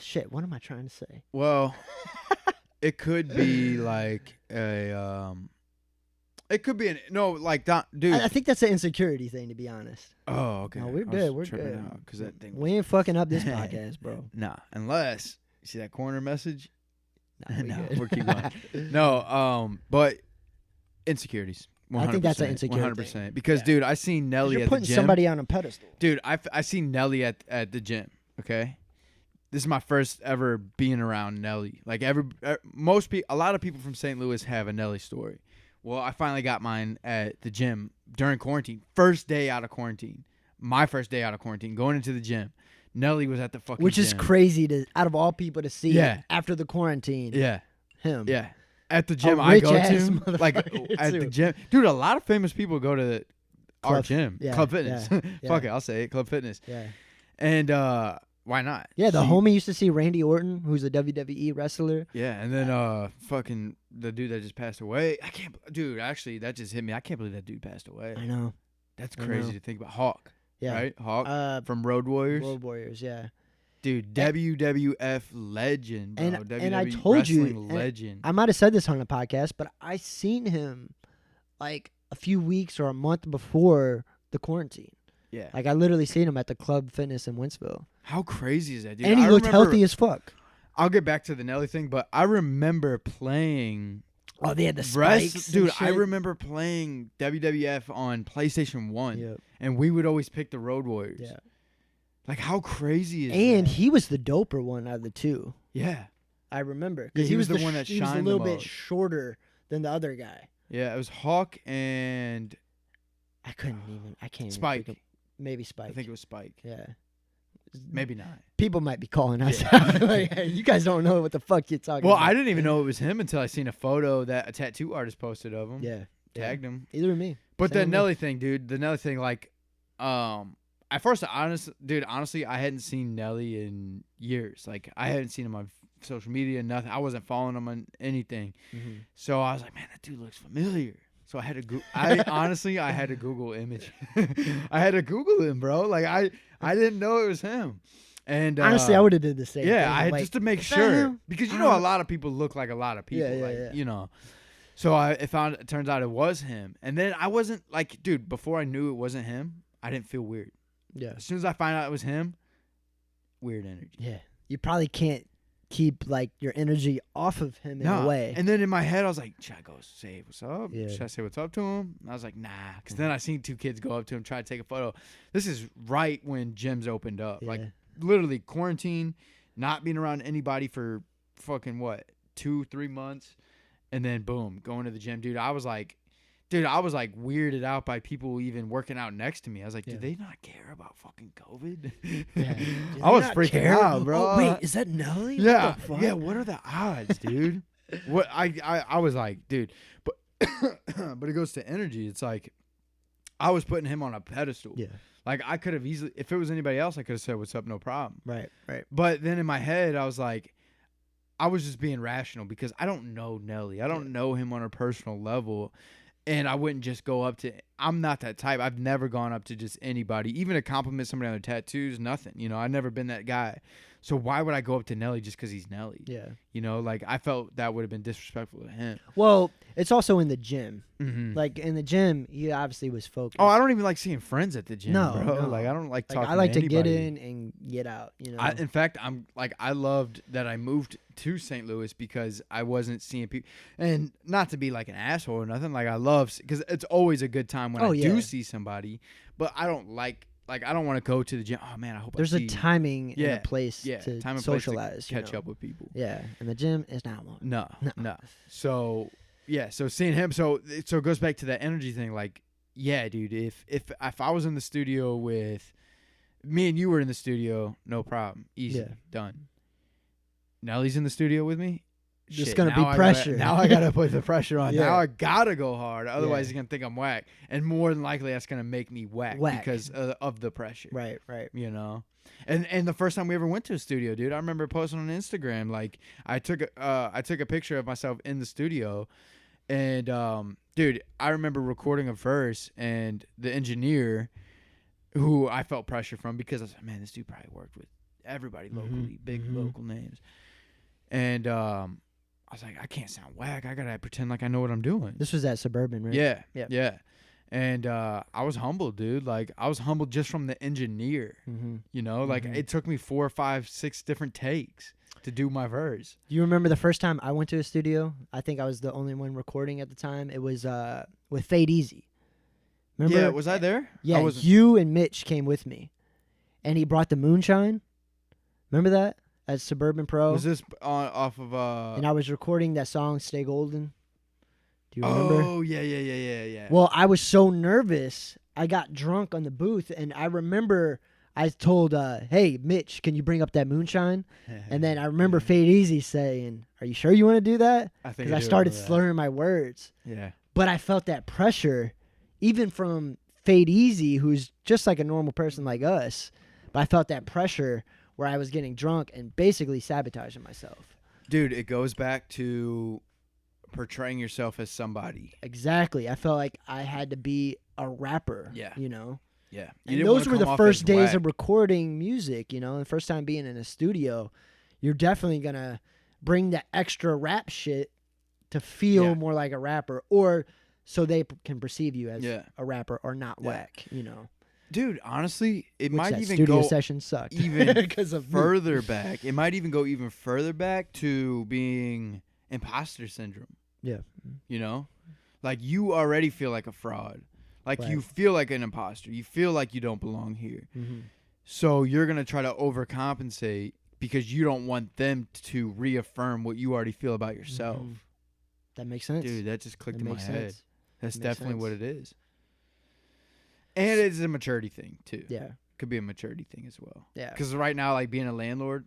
shit, what am I trying to say? Well, it could be like a it could be dude. I think that's an insecurity thing, to be honest. Oh, okay. No, we're good. We're good. Because that thing. We ain't fucking up this podcast, bro. Nah, unless you see that corner message. No, we're keep going. No, but insecurities. 100%, I think that's an insecurity 100%. Because, dude, I seen Nelly at the gym. You're putting somebody on a pedestal. Dude, I seen Nelly at the gym, okay? This is my first ever being around Nelly. Like, a lot of people from St. Louis have a Nelly story. Well, I finally got mine at the gym during quarantine. First day out of quarantine. My first day out of quarantine, going into the gym. Nelly was at the fucking Which gym. is crazy out of all people to see after the quarantine. Yeah. Him. Yeah. At the gym I go to, like at too. the gym, dude. A lot of famous people go to our gym, yeah, Club Fitness. Yeah, Fuck it, I'll say it, Club Fitness. Yeah. And why not? Yeah, the homie used to see Randy Orton, who's a WWE wrestler. Yeah, and then fucking the dude that just passed away. I can't, dude. Actually, that just hit me. I can't believe that dude passed away. I know. That's crazy to think about. Hawk. Yeah. Right. Hawk from Road Warriors. Road Warriors. Yeah. Dude, WWF legend, bro. And I told you, legend. I might have said this on the podcast, but I seen him like a few weeks or a month before the quarantine. Yeah. Like, I literally seen him at the Club Fitness in Winsville. How crazy is that, dude? And he looked healthy as fuck. I'll get back to the Nelly thing, but I remember playing. Oh, they had the spikes. Dude, I remember playing WWF on PlayStation 1, and we would always pick the Road Warriors. Yeah. Like, how crazy is that? And he was the doper one out of the two. Yeah. I remember. Because he was the one that shined the most. He was a little bit shorter than the other guy. Yeah, it was Hawk and... I can't even Spike. think of, maybe Spike. I think it was Spike. Yeah. Maybe not. People might be calling us out. Like, hey, you guys don't know what the fuck you're talking about. Well, I didn't even know it was him until I seen a photo that a tattoo artist posted of him. Yeah. Tagged him. Either me. But the Nelly thing, dude. The Nelly thing, like... At first, honestly, I hadn't seen Nelly in years. Like, I hadn't seen him on social media, nothing. I wasn't following him on anything. Mm-hmm. So I was like, man, that dude looks familiar. So I had to I had to Google image. I had to Google him, bro. Like, I didn't know it was him. And honestly, I would have did the same. Yeah, thing. I had like, just to make sure, because you know a lot of people look like a lot of people. Yeah. You know. So it turns out it was him. And then I wasn't like, dude, before I knew it wasn't him, I didn't feel weird. Yeah. As soon as I find out it was him, weird energy. Yeah. You probably can't keep like your energy off of him in a way. And then in my head, I was like, should I go say what's up? Yeah. Should I say what's up to him? And I was like, nah. Because then I seen two kids go up to him, try to take a photo. This is right when gyms opened up. Yeah. Like, literally quarantine, not being around anybody for fucking 2-3 months. And then boom, going to the gym. Dude, I was like, Dude, I was like weirded out by people even working out next to me. I was like, Yeah. do they not care about fucking COVID? Yeah. I was freaking out, bro. Oh, wait, is that Nelly? Yeah, What the fuck? yeah. What are the odds, dude? What I was like, dude, but but it goes to energy. It's like I was putting him on a pedestal. Yeah. Like I could have easily, if it was anybody else, I could have said, "What's up?" No problem. Right. But then in my head, I was like, I was just being rational because I don't know Nelly. I don't know him on a personal level. And I wouldn't just go up to, I'm not that type. I've never gone up to just anybody, even to compliment somebody on their tattoos, nothing. You know, I've never been that guy. So why would I go up to Nelly just because he's Nelly? Yeah. You know, like I felt that would have been disrespectful to him. Well, it's also in the gym. Mm-hmm. Like in the gym, he obviously was focused. Oh, I don't even like seeing friends at the gym, No, bro. no. Like I don't like talking I like to get anybody. in and get out, you know. In fact, I loved that I moved to St. Louis because I wasn't seeing people, and not to be like an asshole or nothing. Like I love, because it's always a good time when I do see somebody, but I don't like I don't want to go to the gym. Oh man, I hope there's I a see timing and a place time to and place socialize, to catch up with people. Yeah, and the gym is not one. No. So yeah, so seeing him, so it goes back to that energy thing. Like, yeah, dude, if I was in the studio with me and you were in the studio, no problem, easy, done. Nelly's in the studio with me. There's Shit, gonna be pressure. Now I gotta put the pressure on. Yeah. Now I gotta go hard. Otherwise, Yeah. he's gonna think I'm whack, and more than likely, that's gonna make me whack. Because of the pressure. Right. You know, and the first time we ever went to a studio, dude, I remember posting on Instagram. Like I took a picture of myself in the studio, and dude, I remember recording a verse, and the engineer, who I felt pressure from because I was like, man, this dude probably worked with everybody locally, big local names, and I was like, I can't sound whack. I gotta pretend like I know what I'm doing. This was at Suburban, right? Yeah. And I was humbled, dude. Like I was humbled just from the engineer. You know, like it took me 4, 5, 6 different takes to do my verse. Do you remember the first time I went to a studio? I think I was the only one recording at the time. It was with Fade Easy. Remember? Yeah, was I there? Yeah, I wasn't. you and Mitch came with me, and he brought the moonshine. Remember that at Suburban Pro? Was this off of And I was recording that song "Stay Golden." Do you remember? Oh yeah. Well, I was so nervous. I got drunk on the booth, and I remember I told, "Hey, Mitch, can you bring up that moonshine?" And then I remember Fade Easy saying, "Are you sure you want to do that?" Because I started slurring my words. Yeah. But I felt that pressure, even from Fade Easy, who's just like a normal person like us. But I felt that pressure where I was getting drunk and basically sabotaging myself. Dude, it goes back to portraying yourself as somebody. Exactly. I felt like I had to be a rapper. Yeah. You know? Yeah. And those were the first days of recording music, you know, the first time being in a studio. You're definitely going to bring that extra rap shit to feel more like a rapper, or so they can perceive you as a rapper or not whack, you know. Dude, honestly, it Which might that even studio go session sucked even because of further back. It might even go even further back to being imposter syndrome. Yeah. You know? Like you already feel like a fraud. Like Right. you feel like an imposter. You feel like you don't belong here. Mm-hmm. So you're going to try to overcompensate because you don't want them to reaffirm what you already feel about yourself. Mm-hmm. That makes sense. Dude, that just clicked in my makes head. sense. That's Makes definitely sense. what it is. And it's a maturity thing, too. Yeah. Could be a maturity thing as well. Yeah. Because right now, like being a landlord,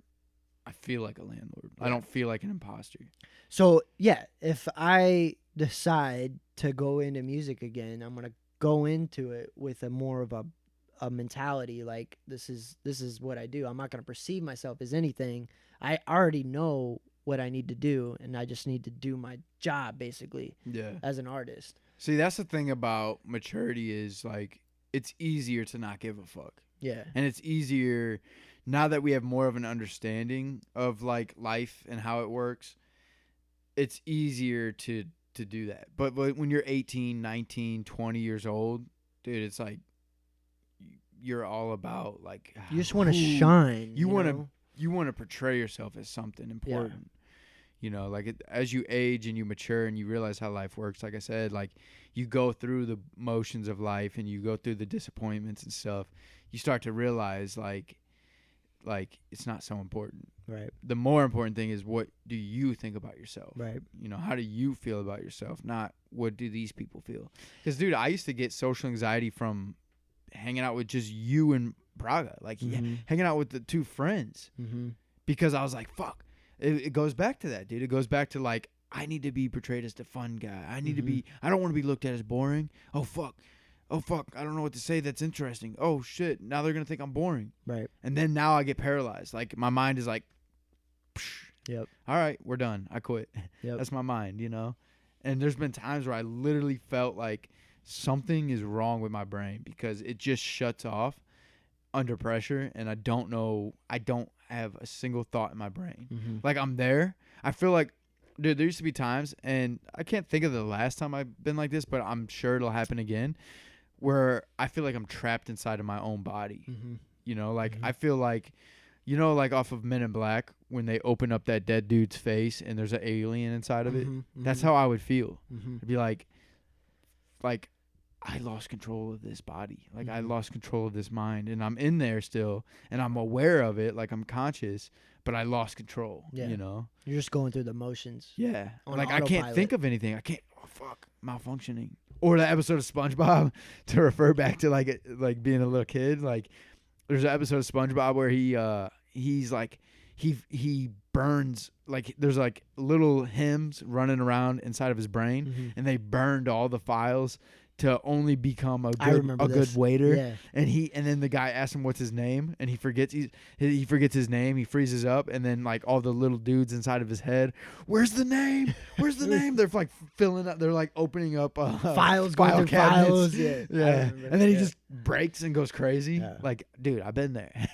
I feel like a landlord. I don't feel like an imposter. So, yeah, if I decide to go into music again, I'm going to go into it with a more of a mentality like this is what I do. I'm not going to perceive myself as anything. I already know what I need to do, and I just need to do my job basically as an artist. See, that's the thing about maturity is like it's easier to not give a fuck. Yeah. And it's easier now that we have more of an understanding of like life and how it works. It's easier to do that. But when you're 18, 19, 20 years old, dude, it's like you're all about like you just want to shine. You want to portray yourself as something important. You know, like as you age and you mature and you realize how life works, like I said, like you go through the motions of life and you go through the disappointments and stuff, you start to realize like like it's not so important. Right. The more important thing is what do you think about yourself? Right. You know, how do you feel about yourself? Not what do these people feel? Because, dude, I used to get social anxiety from hanging out with just you and Braga, like hanging out with the two friends, because I was like, fuck. It goes back to that, dude. It goes back to like, I need to be portrayed as the fun guy. I need to be. I don't want to be looked at as boring. Oh fuck. I don't know what to say that's interesting. Oh shit. Now they're gonna think I'm boring. Right. And then now I get paralyzed. Like my mind is like, yep. All right, we're done. I quit. Yep. That's my mind, you know? And there's been times where I literally felt like something is wrong with my brain because it just shuts off under pressure, and I don't know. I don't have a single thought in my brain. Like I'm there. I feel like, dude, there used to be times, and I can't think of the last time I've been like this, but I'm sure it'll happen again, where I feel like I'm trapped inside of my own body. You know, like I feel like, you know, like off of Men in Black, when they open up that dead dude's face and there's an alien inside of it. That's how I would feel. I'd be like I lost control of this body. Like I lost control of this mind, and I'm in there still, and I'm aware of it. Like I'm conscious, but I lost control. Yeah. You know, you're just going through the motions. Yeah. Like I can't think of anything. I can't. Oh fuck, malfunctioning. Or the episode of SpongeBob, to refer back to like being a little kid. Like there's an episode of SpongeBob where he's like he burns, like there's like little hymns running around inside of his brain, and they burned all the files to only become a good waiter. Yeah. And then the guy asks him what's his name, and he forgets his name. He freezes up, and then like all the little dudes inside of his head, where's the name? Where's the name? They're like filling up. They're like opening up files, file going cabinets. files. Yeah. And then he just breaks and goes crazy. Yeah. Like, dude, I've been there.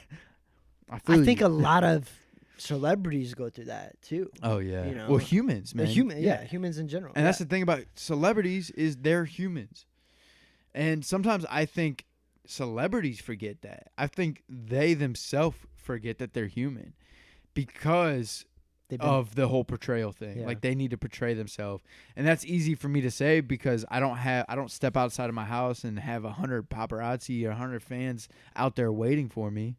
I think a lot of celebrities go through that too. Oh yeah. You know? Well, humans, man. Humans in general. And that's the thing about celebrities is they're humans. And sometimes I think celebrities forget that. I think they themselves forget that they're human because of the whole portrayal thing. Yeah. Like they need to portray themselves. And that's easy for me to say because I don't step outside of my house and have 100 paparazzi or 100 fans out there waiting for me.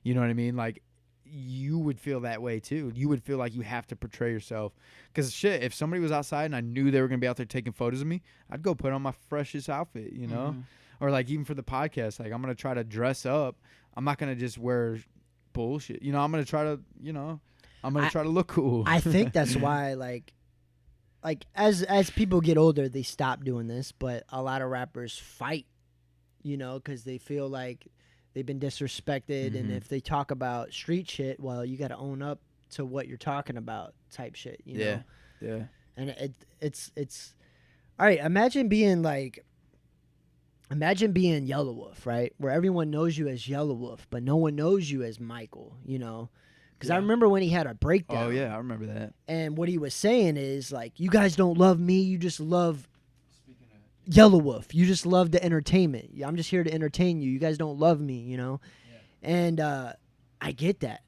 You know what I mean? Like you would feel that way too. You would feel like you have to portray yourself. Because shit, if somebody was outside and I knew they were going to be out there taking photos of me, I'd go put on my freshest outfit, you know? Or like even for the podcast, like I'm going to try to dress up. I'm not going to just wear bullshit. You know, I'm going to try to, you know, try to look cool. I think that's why like as people get older, they stop doing this, but a lot of rappers fight, you know, because they feel like they've been disrespected, and if they talk about street shit, well, you got to own up to what you're talking about, type shit. You know? Yeah. And it's all right. Imagine being Yellow Wolf, right? Where everyone knows you as Yellow Wolf, but no one knows you as Michael. You know, because I remember when he had a breakdown. Oh yeah, I remember that. And what he was saying is like, you guys don't love me. You just love Yellow Wolf. You just love the entertainment. I'm just here to entertain you. You guys don't love me, you know? Yeah. And I get that.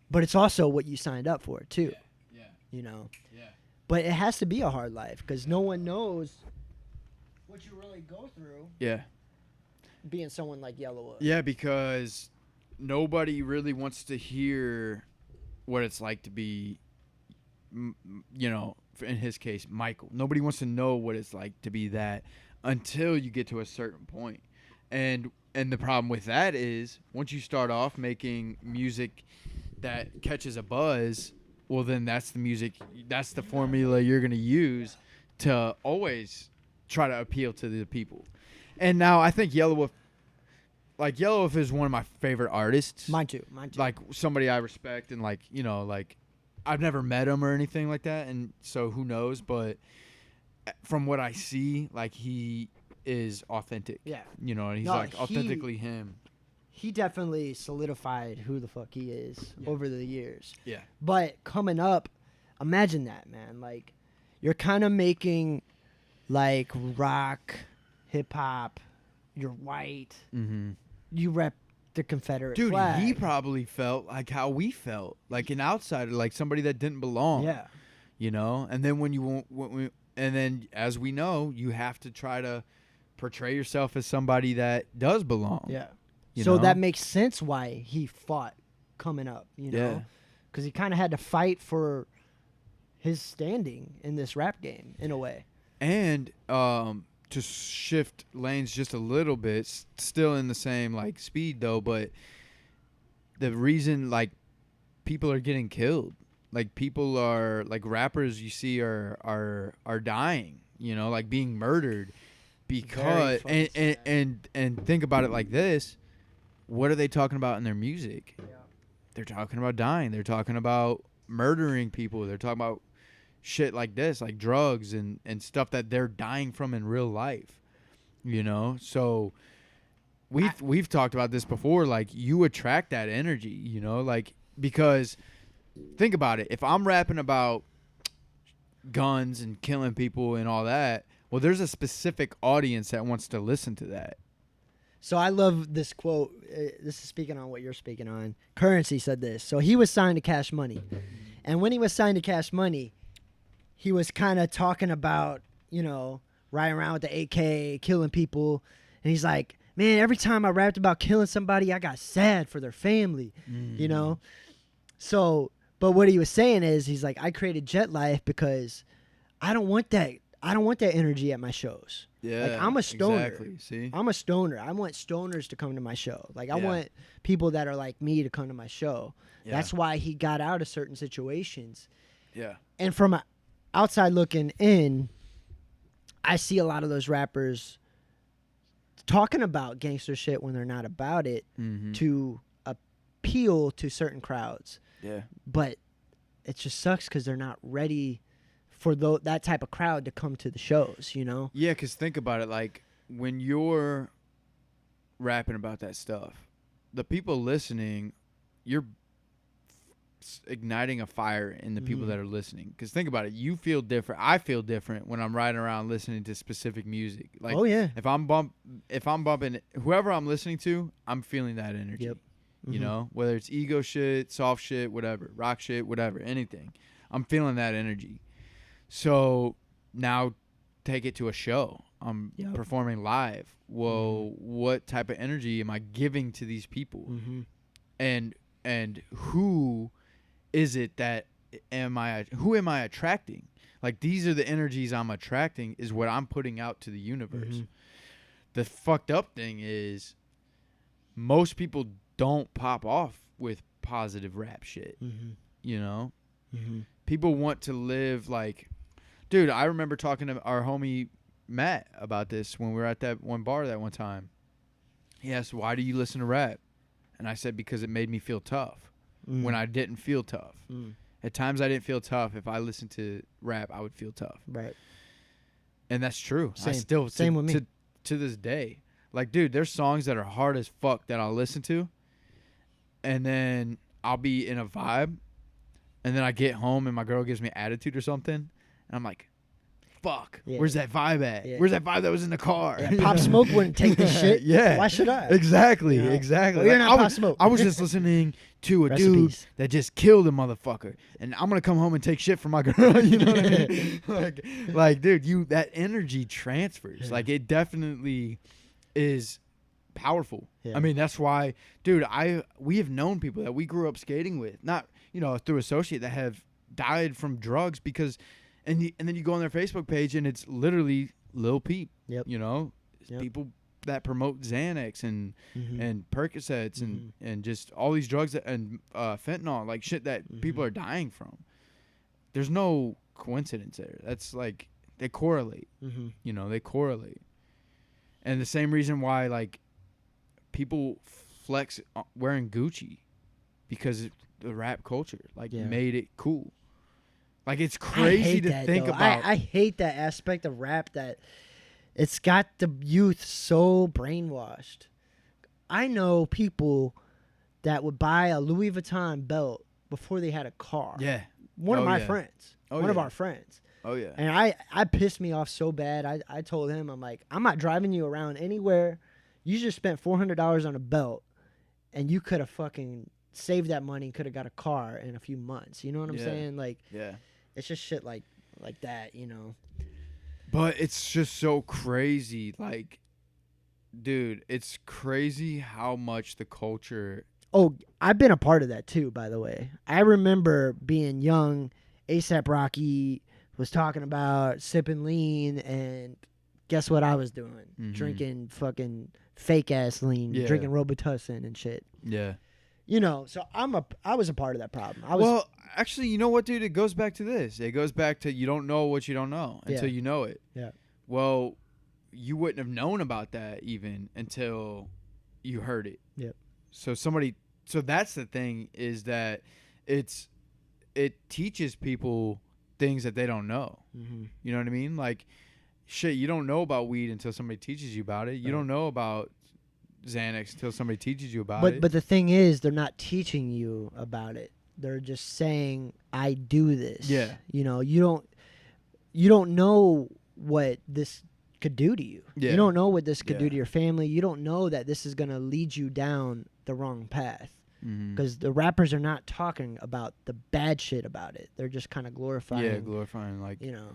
But it's also what you signed up for, too. Yeah. You know? Yeah. But it has to be a hard life because no one knows what you really go through. Yeah. Being someone like Yellow Wolf. Yeah, because nobody really wants to hear what it's like to be, you know, in his case, Michael. Nobody wants to know what it's like to be that until you get to a certain point. And the problem with that is once you start off making music that catches a buzz, well then that's the music, that's the formula you're going to use to always try to appeal to the people. And now I think Yellow Wolf is one of my favorite artists. Mine too. Like somebody I respect, and like, you know, like I've never met him or anything like that, and so who knows, but from what I see, like he is authentic. Yeah. You know, and he's authentically him. He definitely solidified who the fuck he is over the years. Yeah. But coming up, imagine that, man. Like you're kind of making like rock, hip hop, you're white. You rep the Confederate flag. Dude, he probably felt like how we felt, like an outsider, like somebody that didn't belong. Yeah. You know, and then and then as we know, you have to try to portray yourself as somebody that does belong. Yeah. You so know? that makes sense why he fought coming up, you know, because he kind of had to fight for his standing in this rap game in a way. And to shift lanes just a little bit, still in the same like speed though, but the reason like people are getting killed, like people are like rappers you see are dying, you know, like being murdered because and think about it like this, what are they talking about in their music? They're talking about dying, they're talking about murdering people, they're talking about shit like this, like drugs and stuff that they're dying from in real life, you know. So we've talked about this before, like you attract that energy, you know, like because think about it, if I'm rapping about guns and killing people and all that, well, there's a specific audience that wants to listen to that. So I love this quote. This is speaking on what you're speaking on. Currency said this. So he was signed to Cash Money, and when he was signed to Cash Money, he was kind of talking about, you know, riding around with the AK, killing people. And he's like, man, every time I rapped about killing somebody, I got sad for their family, you know? So, but what he was saying is, he's like, I created Jet Life because I don't want that. I don't want that energy at my shows. Yeah, like I'm a stoner. Exactly. See, I'm a stoner. I want stoners to come to my show. Like I want people that are like me to come to my show. Yeah. That's why he got out of certain situations. Yeah. And from a outside looking in, I see a lot of those rappers talking about gangster shit when they're not about it to appeal to certain crowds. Yeah. But it just sucks because they're not ready for that type of crowd to come to the shows, you know? Yeah, because think about it. Like, when you're rapping about that stuff, the people listening, you're igniting a fire in the people that are listening. Because think about it, you feel different. I feel different when I'm riding around listening to specific music. Like, if I'm bumping whoever I'm listening to, I'm feeling that energy. Yep. You know, whether it's ego shit, soft shit, whatever, rock shit, whatever, anything, I'm feeling that energy. So now take it to a show. I'm performing live. Well, what type of energy am I giving to these people? And who is it that who am I attracting? Like, these are the energies I'm attracting is what I'm putting out to the universe. The fucked up thing is most people don't pop off with positive rap shit. You know? People want to live like, dude, I remember talking to our homie Matt about this when we were at that one bar that one time. He asked, why do you listen to rap? And I said, because it made me feel tough when I didn't feel tough. At times I didn't feel tough. If I listened to rap, I would feel tough. Right. And that's true. Same. Same with me. To this day. Like, dude, there's songs that are hard as fuck that I'll listen to. And then I'll be in a vibe. And then I get home and my girl gives me attitude or something. And I'm like, fuck, where's that vibe at? Where's that vibe that was in the car? Pop Smoke wouldn't take this shit. Why should I? Exactly. Well, like, you're not Pop Smoke. I was just listening to a dude that just killed a motherfucker. And I'm going to come home and take shit from my girl. You know what I mean? like, dude, that energy transfers. Like, it definitely is powerful. I mean, that's why, dude, we have known people that we grew up skating with, not, you know, through associate, that have died from drugs because, and then you go on their Facebook page and it's literally Lil Peep. You know, people that promote Xanax and Percocets and just all these drugs and fentanyl, like shit that people are dying from. There's no coincidence there. That's like, they correlate. You know, they correlate. And the same reason why, like, people flex wearing Gucci, because the rap culture made it cool. Like, it's crazy to think about. I hate that aspect of rap, that it's got the youth so brainwashed. I know people that would buy a Louis Vuitton belt before they had a car. One of my friends. One of our friends. And I pissed me off so bad. I told him, I'm like, I'm not driving you around anywhere. You just spent $400 on a belt, and you could have fucking saved that money and could have got a car in a few months. You know what I'm saying? Like, it's just shit like that, you know. But it's just so crazy. Like, dude, it's crazy how much the culture Oh, I've been a part of that too, by the way. I remember being young, ASAP Rocky was talking about sipping lean, and guess what I was doing? Drinking fucking fake ass lean, drinking Robitussin and shit. Yeah. You know, so I was a part of that problem. Well, actually, you know what, dude? It goes back to this. It goes back to you don't know what you don't know until you know it. Yeah. Well, you wouldn't have known about that even until you heard it. Yep. So that's the thing, is that it teaches people things that they don't know. Mm-hmm. You know what I mean? Like, shit, you don't know about weed until somebody teaches you about it. You don't know about Xanax until somebody teaches you about it. But the thing is, they're not teaching you about it. They're just saying, I do this. Yeah. You know, you don't know what this could do to you. Yeah. You don't know what this could do to your family. You don't know that this is going to lead you down the wrong path. Because the rappers are not talking about the bad shit about it. They're just kind of glorifying. Yeah, glorifying, like, you know,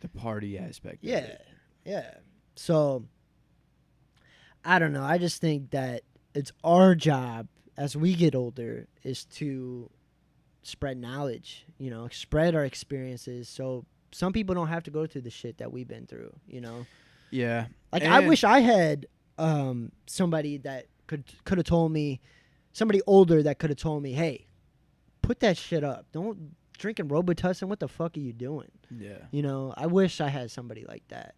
the party aspect. Yeah. Of it. Yeah. So, I don't know. I just think that it's our job as we get older is to spread knowledge, you know, spread our experiences. So some people don't have to go through the shit that we've been through, you know? Yeah. Like, I wish I had somebody that could have told me, somebody older that could have told me, hey, put that shit up. Don't drinking Robitussin. What the fuck are you doing? Yeah. You know, I wish I had somebody like that.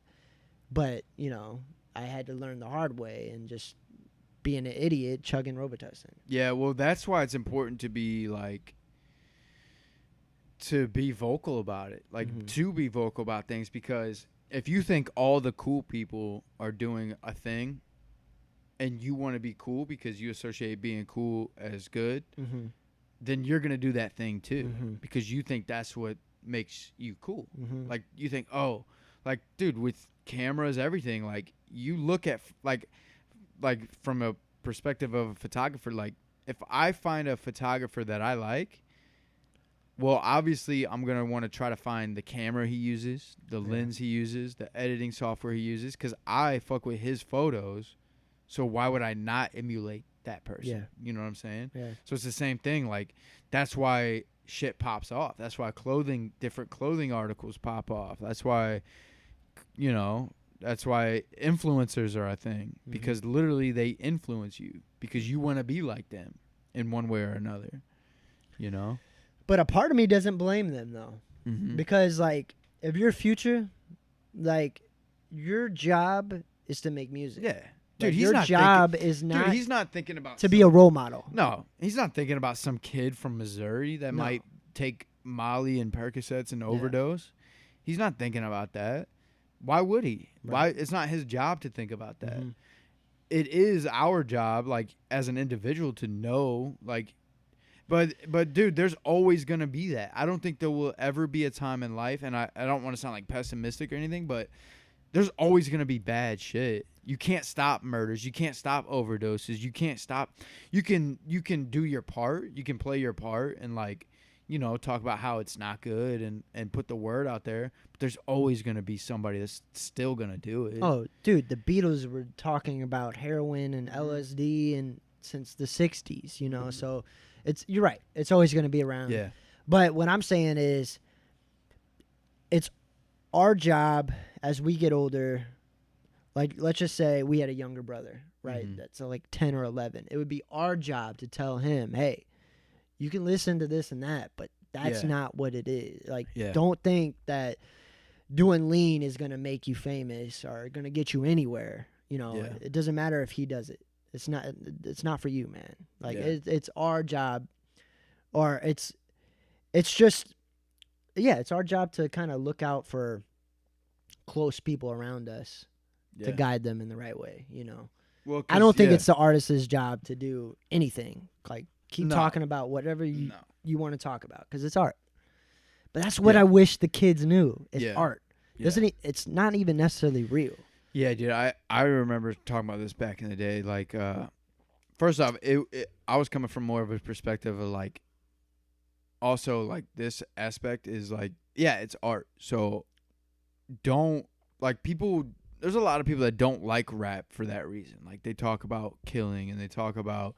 But, you know, I had to learn the hard way and just being an idiot chugging Robitussin. Yeah, well, that's why it's important to be, like, to be vocal about it. Like, to be vocal about things, because if you think all the cool people are doing a thing and you want to be cool because you associate being cool as good, then you're going to do that thing too, because you think that's what makes you cool. Like, you think, oh, like, dude, with cameras, everything, like, you look at, like from a perspective of a photographer, like, if I find a photographer that I like, well, obviously, I'm going to want to try to find the camera he uses, the lens he uses, the editing software he uses, because I fuck with his photos. So why would I not emulate that person? Yeah. You know what I'm saying? Yeah. So it's the same thing. Like, that's why shit pops off. That's why different clothing articles pop off. That's why, you know, that's why influencers are a thing. Because literally they influence you because you want to be like them in one way or another. You know? But a part of me doesn't blame them, though. Because, like, if you're Future, like, your job is to make music. Yeah. Dude, Like, he's your not job thinking, is not dude, he's not thinking about to be a role model. No, he's not thinking about some kid from Missouri that might take Molly and Percocets and overdose. He's not thinking about that. Why would he? Why? It's not his job to think about that. It is our job, like, as an individual, to know, like, but dude, there's always gonna be that. I don't think there will ever be a time in life, and I don't want to sound like pessimistic or anything, but there's always gonna be bad shit. You can't stop murders. You can't stop overdoses. You can't stop. You can do your part. You can play your part and, like, you know, talk about how it's not good and put the word out there. But there's always going to be somebody that's still going to do it. Oh, dude, the Beatles were talking about heroin and LSD and since the 60s, you know. So you're right. It's always going to be around. Yeah. But what I'm saying is it's our job as we get older. Like, let's just say we had a younger brother, right? That's like 10 or 11. It would be our job to tell him, hey, you can listen to this and that, but that's not what it is. Like, don't think that doing lean is going to make you famous or going to get you anywhere. You know, it doesn't matter if he does it. It's not for you, man. Like, it's our job, or it's just, it's our job to kind of look out for close people around us. To guide them in the right way, you know. Well, I don't think it's the artist's job to do anything. Like, keep talking about whatever you want to talk about, because it's art. But that's what I wish the kids knew. It's art. It's not even necessarily real. Yeah, dude. I remember talking about this back in the day. Like, first off, I was coming from more of a perspective of, like, also, like, this aspect is, like, it's art. So don't, like, people. There's a lot of people that don't like rap for that reason. Like, they talk about killing and they talk about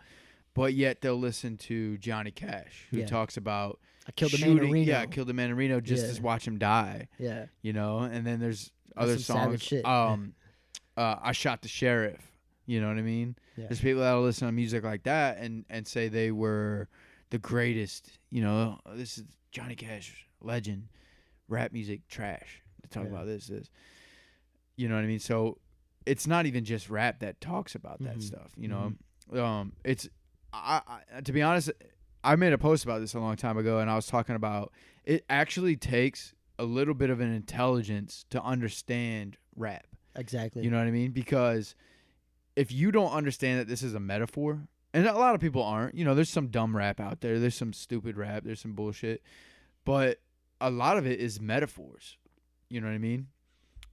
but yet they'll listen to Johnny Cash, who talks about I killed a man in Reno. Yeah, I killed a man in Reno just to watch him die. Yeah. You know, and then there's other songs. Shit. I shot the sheriff. You know what I mean? Yeah. There's people that'll listen to music like that and say they were the greatest. You know, this is Johnny Cash, legend. Rap music, trash. To talk about this. You know what I mean? So it's not even just rap that talks about that stuff. You know, it's I to be honest, I made a post about this a long time ago, and I was talking about it actually takes a little bit of an intelligence to understand rap. Exactly. You know what I mean? Because if you don't understand that this is a metaphor, and a lot of people aren't, you know, there's some dumb rap out there. There's some stupid rap. There's some bullshit. But a lot of it is metaphors. You know what I mean?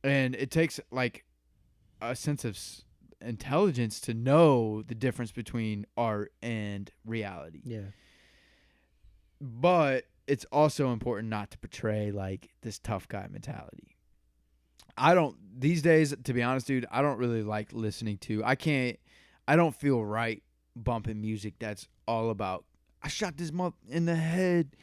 And it takes, like, a sense of intelligence to know the difference between art and reality. Yeah. But it's also important not to portray, like, this tough guy mentality. These days, to be honest, dude, I don't really like listening to, I don't feel right bumping music that's all about, I shot this month in the head,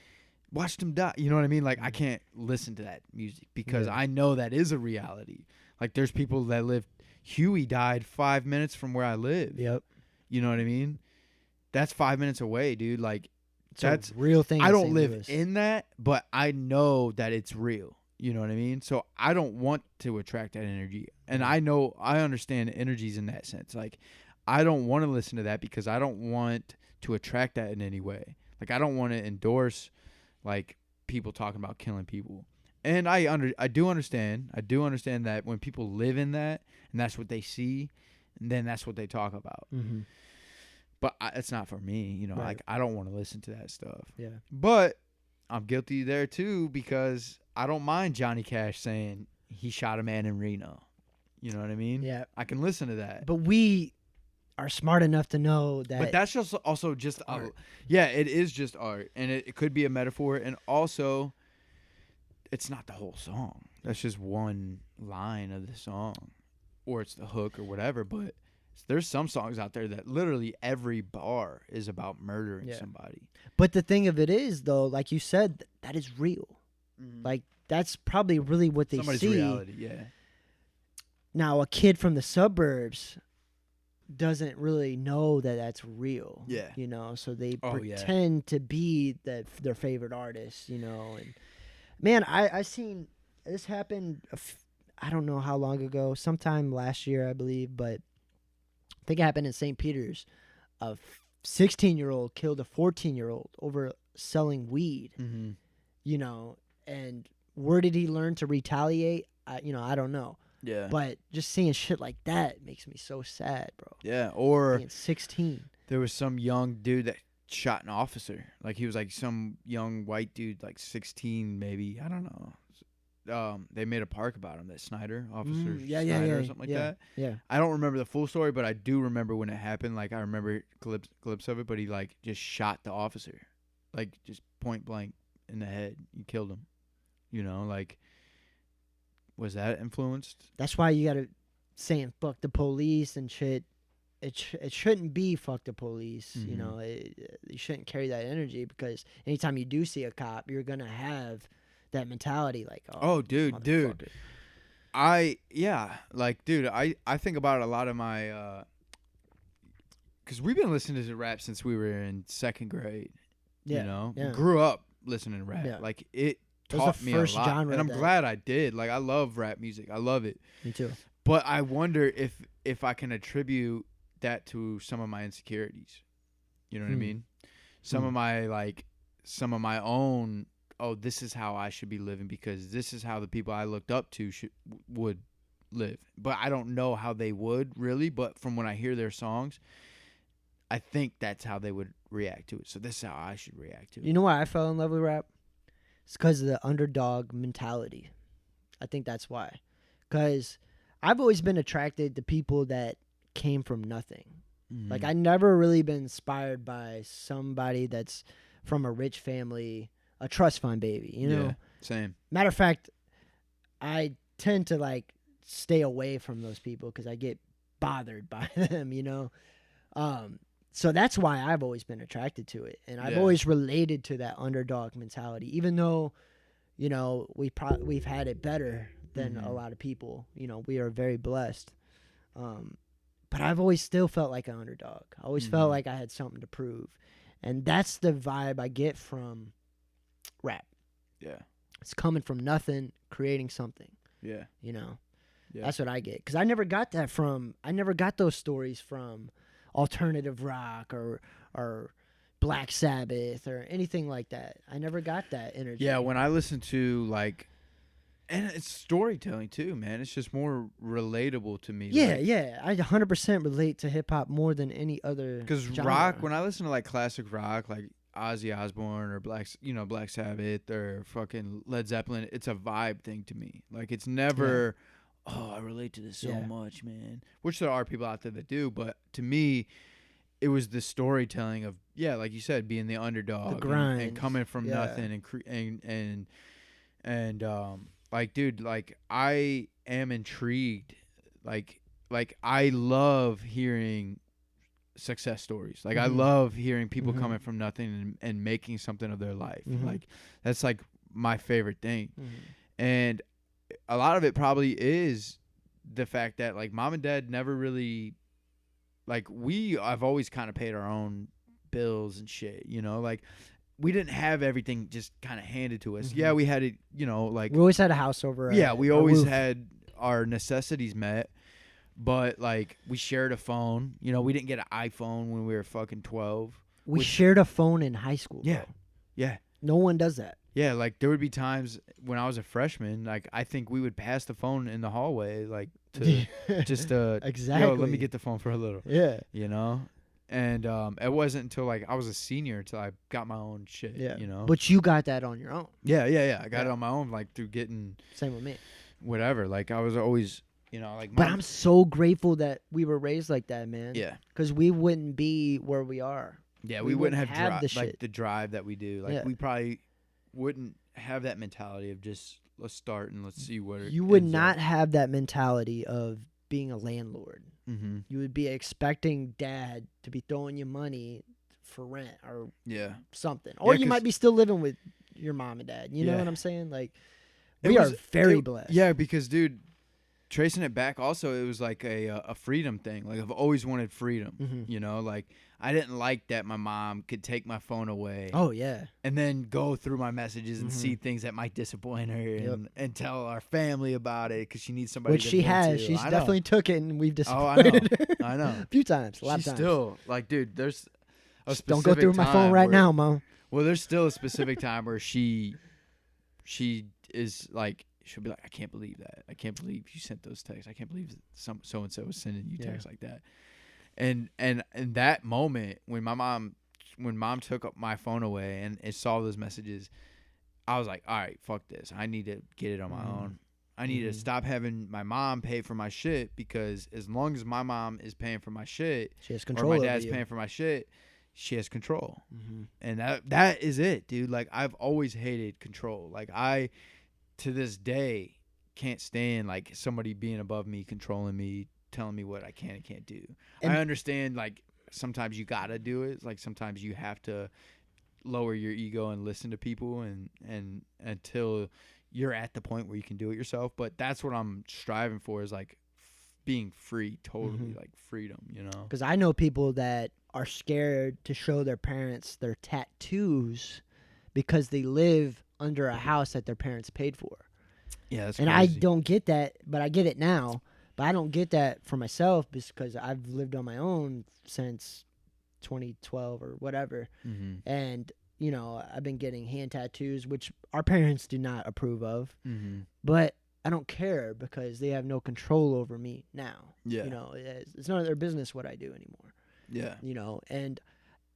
watched him die. You know what I mean? Like, I can't listen to that music because I know that is a reality. Like, there's people that live, Huey died 5 minutes from where I live. Yep. You know what I mean? That's 5 minutes away, dude. Like, that's a real thing. I don't live in that, but I know that it's real. You know what I mean? So I don't want to attract that energy. And I understand energies in that sense. Like, I don't want to listen to that because I don't want to attract that in any way. Like, I don't want to endorse, like, people talking about killing people. And I do understand that when people live in that and that's what they see, and then that's what they talk about. Mm-hmm. But it's not for me, you know. Right. Like, I don't want to listen to that stuff. Yeah. But I'm guilty there too because I don't mind Johnny Cash saying he shot a man in Reno. You know what I mean? Yeah. I can listen to that. But we are smart enough to know that. But that's just also just art. Yeah, it is just art, and it could be a metaphor, and also, it's not the whole song. That's just one line of the song, or it's the hook or whatever. But there's some songs out there that literally every bar is about murdering somebody. But the thing of it is, though, like you said, that is real. Mm-hmm. Like, that's probably really what they Somebody's see. reality, yeah. Now, a kid from the suburbs doesn't really know that that's real. Yeah. You know, so they pretend to be their favorite artist, you know. And man, I seen this happen, I don't know how long ago, sometime last year, I believe, but I think it happened in St. Peter's. A 16-year-old killed a 14-year-old over selling weed, you know, and where did he learn to retaliate? I don't know. Yeah. But just seeing shit like that makes me so sad, bro. Yeah, or being 16. There was some young dude that shot an officer. Like, he was like some young white dude, like 16 maybe. I don't know. They made a park about him, that Snyder, Officer Snyder or something like that. Yeah. I don't remember the full story, but I do remember when it happened. Like, I remember clips of it, but he, like, just shot the officer. Like, just point blank in the head. He killed him. You know, like, was that influenced? That's why you gotta saying fuck the police and shit. It shouldn't be fuck the police. You know, you shouldn't carry that energy, because anytime you do see a cop, you're gonna have that mentality, like, oh dude, I think about a lot of my because we've been listening to rap since we were in second grade. You know, grew up listening to rap. Like, it taught me a lot, and I'm glad I did. Like, I love rap music. I love it. Me too. But I wonder if I can attribute that to some of my insecurities. You know what I mean? Some of my own, oh, this is how I should be living because this is how the people I looked up to would live. But I don't know how they would really, but from when I hear their songs, I think that's how they would react to it. So this is how I should react to it. You know why I fell in love with rap? It's because of the underdog mentality. I think that's why. Because I've always been attracted to people that came from nothing. Like, I never really been inspired by somebody that's from a rich family, a trust fund baby, you know? Yeah, same. Matter of fact, I tend to, like, stay away from those people because I get bothered by them, you know? So that's why I've always been attracted to it, and I've always related to that underdog mentality, even though, you know, we've had it better than a lot of people. You know, we are very blessed. But I've always still felt like an underdog. I always felt like I had something to prove, and that's the vibe I get from rap. Yeah, it's coming from nothing, creating something. Yeah, you know, that's what I get, because I never got those stories from alternative rock or Black Sabbath or anything like that. I never got that energy. Yeah, when I listen to like, and it's storytelling too, man. It's just more relatable to me. Yeah, yeah. I 100% relate to hip hop more than any other. Because rock, when I listen to like classic rock, like Ozzy Osbourne or Black Sabbath or fucking Led Zeppelin, it's a vibe thing to me. Like, it's never, I relate to this so much, man. Which there are people out there that do, but to me, it was the storytelling of, like you said, being the underdog, the grind, and coming from nothing, and like, dude, like, I am intrigued. Like I love hearing success stories. Like, I love hearing people coming from nothing and making something of their life. Like, that's like my favorite thing. And a lot of it probably is the fact that, like, mom and dad never really, like, I've always kind of paid our own bills and shit, you know, like, we didn't have everything just kind of handed to us. Yeah, we had it, you know, like, we always had a house over. We always had our necessities met, but, like, we shared a phone. You know, we didn't get an iPhone when we were fucking 12. We shared a phone in high school. Yeah, bro. yeah. No one does that. Yeah, like, there would be times when I was a freshman, like, I think we would pass the phone in the hallway, like, to just exactly. Yo, let me get the phone for a little. Yeah, you know. And it wasn't until, like, I was a senior until I got my own shit. Yeah, you know. But you got that on your own. Yeah. I got it on my own, like, through getting. Same with me. Whatever. Like, I was always, you know, like. But I'm so grateful that we were raised like that, man. Yeah. Because we wouldn't be where we are. Yeah, we wouldn't have the drive that we do. Like, we probably wouldn't have that mentality of just, let's start and let's see what. You would not have that mentality of being a landlord. You would be expecting dad to be throwing you money for rent or something. Or you might be still living with your mom and dad. You know what I'm saying? Like, we are very blessed. Yeah, because, dude, tracing it back also, it was like a freedom thing. Like, I've always wanted freedom, you know? Like, I didn't like that my mom could take my phone away. Oh, yeah. And then go through my messages and see things that might disappoint her and tell our family about it because she needs somebody Which to she has. She's definitely took it, and we've disappointed her. I know. A few times. A lot of times. Still, like, dude, there's a specific don't go through my phone right now, Mom. Well, there's still a specific time where she is like, she'll be like, I can't believe that. I can't believe you sent those texts. I can't believe so-and-so was sending you texts like that. And in that moment, when mom took up my phone away and it saw those messages, I was like, all right, fuck this. I need to get it on my own. I need to stop having my mom pay for my shit, because as long as my mom is paying for my shit, she has control, or my dad's paying for my shit, she has control. And that is it, dude. Like, I've always hated control. Like, I, to this day, can't stand, like, somebody being above me, controlling me, telling me what I can and can't do. And I understand, like, sometimes you gotta do it. Like, sometimes you have to lower your ego and listen to people and until you're at the point where you can do it yourself. But that's what I'm striving for, is like being free, totally, like freedom, you know? Because I know people that are scared to show their parents their tattoos because they live under a house that their parents paid for. Yeah, that's and crazy. I don't get that, but I get it now. But I don't get that for myself because I've lived on my own since 2012 or whatever. And, you know, I've been getting hand tattoos, which our parents do not approve of. But I don't care because they have no control over me now. Yeah. You know, it's none of their business what I do anymore. Yeah. You know, and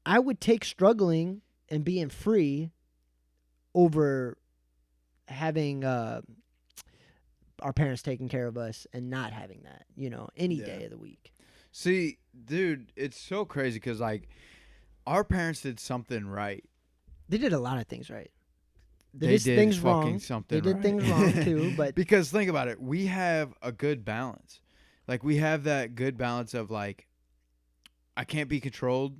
I would take struggling and being free over having our parents taking care of us and not having that, you know, any day of the week. See, dude, it's so crazy because, like, our parents did something right. They did a lot of things right. They did things wrong. They did things wrong too, but because think about it, we have a good balance. Like, we have that good balance of, like, I can't be controlled,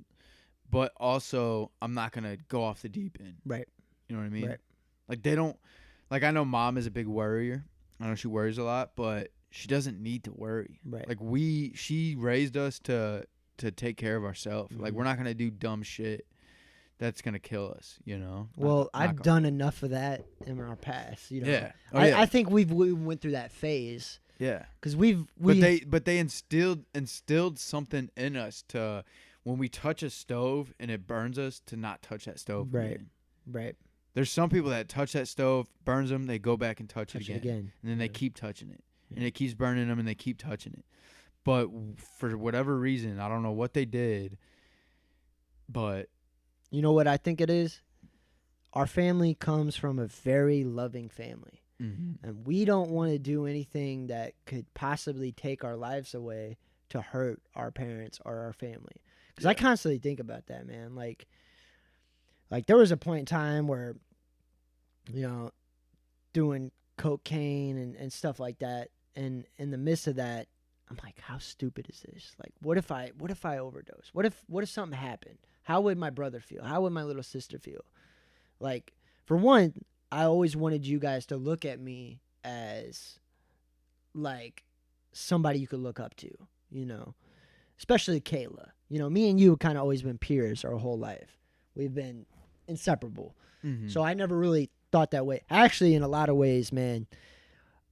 but also I'm not gonna go off the deep end. Right. You know what I mean? Right. Like they don't. Like I know mom is a big worrier. I know she worries a lot, but she doesn't need to worry. Right. Like she raised us to take care of ourselves. Like we're not gonna do dumb shit that's gonna kill us. You know. Well, I've done enough of that in our past. You know. Yeah. I think we went through that phase. Yeah. Because But they instilled something in us to when we touch a stove and it burns us to not touch that stove. Right. Again. Right. There's some people that touch that stove, burns them, they go back and touch it again. And then they Yeah. keep touching it. And it keeps burning them and they keep touching it. But for whatever reason, I don't know what they did, but you know what I think it is? Our family comes from a very loving family. mm-hmm. And we don't want to do anything that could possibly take our lives away to hurt our parents or our family. Because I constantly think about that, man. Like there was a point in time where, you know, doing cocaine and stuff like that. And in the midst of that, I'm like, how stupid is this? Like, what if I overdose? What if something happened? How would my brother feel? How would my little sister feel? Like, for one, I always wanted you guys to look at me as like somebody you could look up to, you know, especially Kayla. You know, me and you have kind of always been peers our whole life. We've been inseparable. Mm-hmm. So I never really thought that way. Actually, in a lot of ways, man,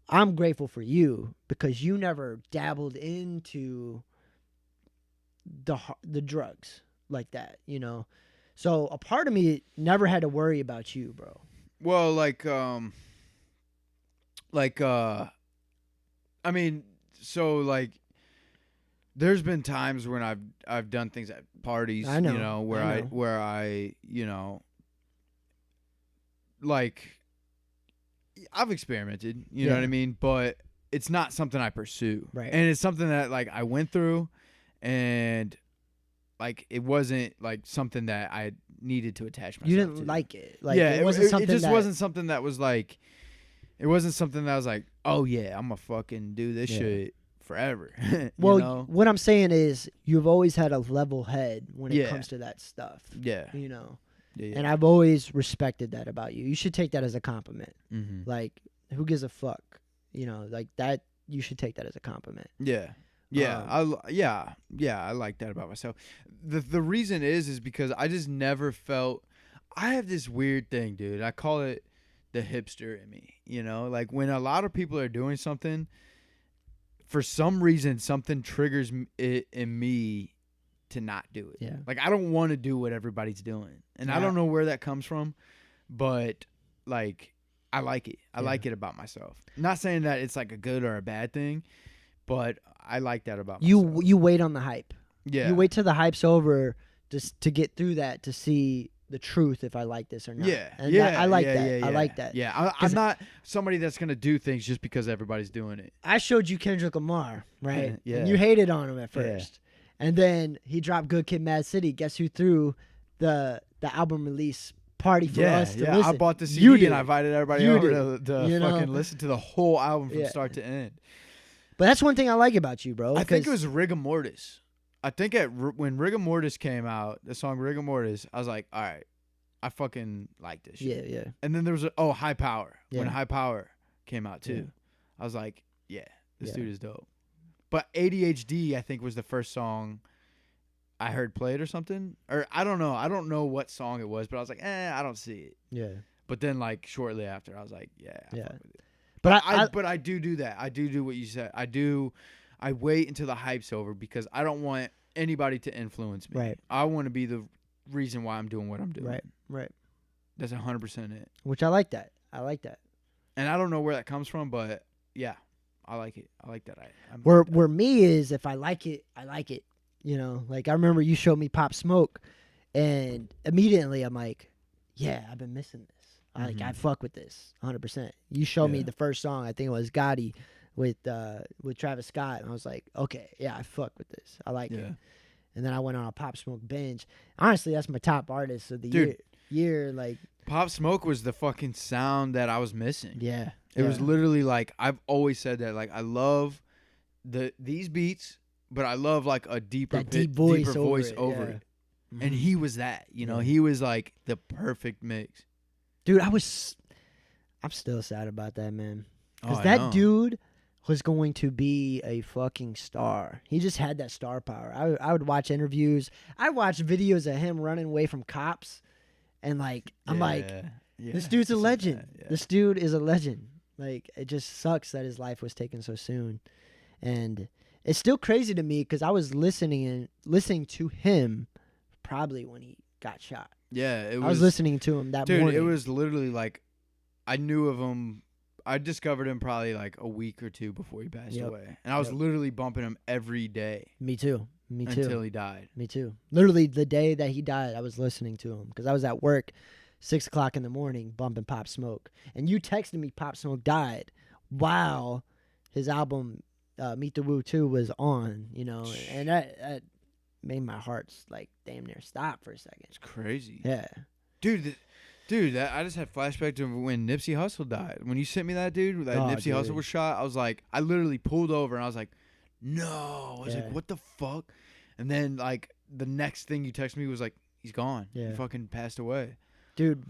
I'm grateful for you because you never dabbled into the drugs like that, you know. So a part of me never had to worry about you, bro. Well, I mean, so like, there's been times when I've done things at parties, I know, you know, where I, you know, like, I've experimented, you know what I mean, but it's not something I pursue, Right? And it's something that like I went through, and like it wasn't like something that I needed to attach myself. You didn't to. like it, like yeah. it wasn't something. It just wasn't something that was like. It wasn't something that was like, oh yeah, I'm gonna fucking do this shit forever. Well, you know? what I'm saying is, you've always had a level head when it comes to that stuff. Yeah. You know. Yeah. And I've always respected that about you. You should take that as a compliment. Mm-hmm. Like, who gives a fuck? You know, like that. You should take that as a compliment. Yeah. Yeah. I like that about myself. The reason is because I just never felt. I have this weird thing, dude. I call it the hipster in me. You know, like when a lot of people are doing something, for some reason, something triggers it in me to not do it. Yeah. Like I don't want to do what everybody's doing. And I don't know where that comes from, but like I like it. I like it about myself. Not saying that it's like a good or a bad thing, but I like that about myself. You wait on the hype. Yeah. You wait till the hype's over just to get through that to see the truth if I like this or not. Yeah. And I like that. I like that. Yeah. I'm not somebody that's going to do things just because everybody's doing it. I showed you Kendrick Lamar, right? Yeah. And you hated on him at first. And then he dropped Good Kid, Mad City. Guess who threw the album release party for us to listen? I bought the CD and I invited everybody over to know? fucking listen to the whole album from start to end. But that's one thing I like about you, bro. I think it was Rigor Mortis. I think when Rigor Mortis came out, the song Rigor Mortis, I was like, all right, I fucking like this shit. Yeah. And then there was High Power. Yeah. When High Power came out too. Yeah. I was like, yeah, this dude is dope. But ADHD, I think, was the first song I heard played or something. Or I don't know. I don't know what song it was, but I was like, I don't see it. Yeah. But then like shortly after, I was like, I fuck with it. But I do that. I do what you said. I wait until the hype's over because I don't want anybody to influence me. Right. I want to be the reason why I'm doing what I'm doing. Right. That's 100% it. Which I like that. And I don't know where that comes from, but yeah, I like it. I like that. Where me is, if I like it, I like it. You know, like I remember you showed me Pop Smoke, and immediately I'm like, yeah, I've been missing this. I fuck with this 100%. You showed me the first song, I think it was Gotti with Travis Scott, and I was like, okay, yeah, I fuck with this. I like it. And then I went on a Pop Smoke binge. Honestly, that's my top artist of the year. Like Pop Smoke was the fucking sound that I was missing. Yeah. It was literally like, I've always said that, like I love these beats, but I love like a deep voice over it. And he was that, you know, he was like the perfect mix. Dude, I'm still sad about that, man. Because Oh, that dude was going to be a fucking star. He just had that star power. I would watch interviews. I watched videos of him running away from cops. And, like, I'm like, this dude's a legend. This dude is a legend. Like, it just sucks that his life was taken so soon. And it's still crazy to me because I was listening to him probably when he got shot. Yeah, I was listening to him that morning. Dude, it was literally like, I knew of him. I discovered him probably like a week or two before he passed away. And I was literally bumping him every day. Me too. Until he died. Me too. Literally the day that he died, I was listening to him because I was at work 6 o'clock in the morning bumping Pop Smoke. And you texted me Pop Smoke died while his album Meet the Woo 2 was on, you know. And that made my heart like damn near stop for a second. It's crazy. Yeah. Dude, I just had flashback to when Nipsey Hussle died. When you sent me that, dude, Nipsey Hussle was shot, I was like, I literally pulled over and I was like, no. I was like, what the fuck? And then, like, the next thing you texted me was like, he's gone. Yeah. He fucking passed away. Dude,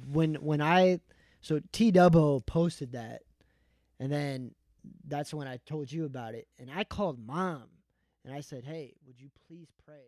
so T-Double posted that, and then that's when I told you about it. And I called Mom, and I said, hey, would you please pray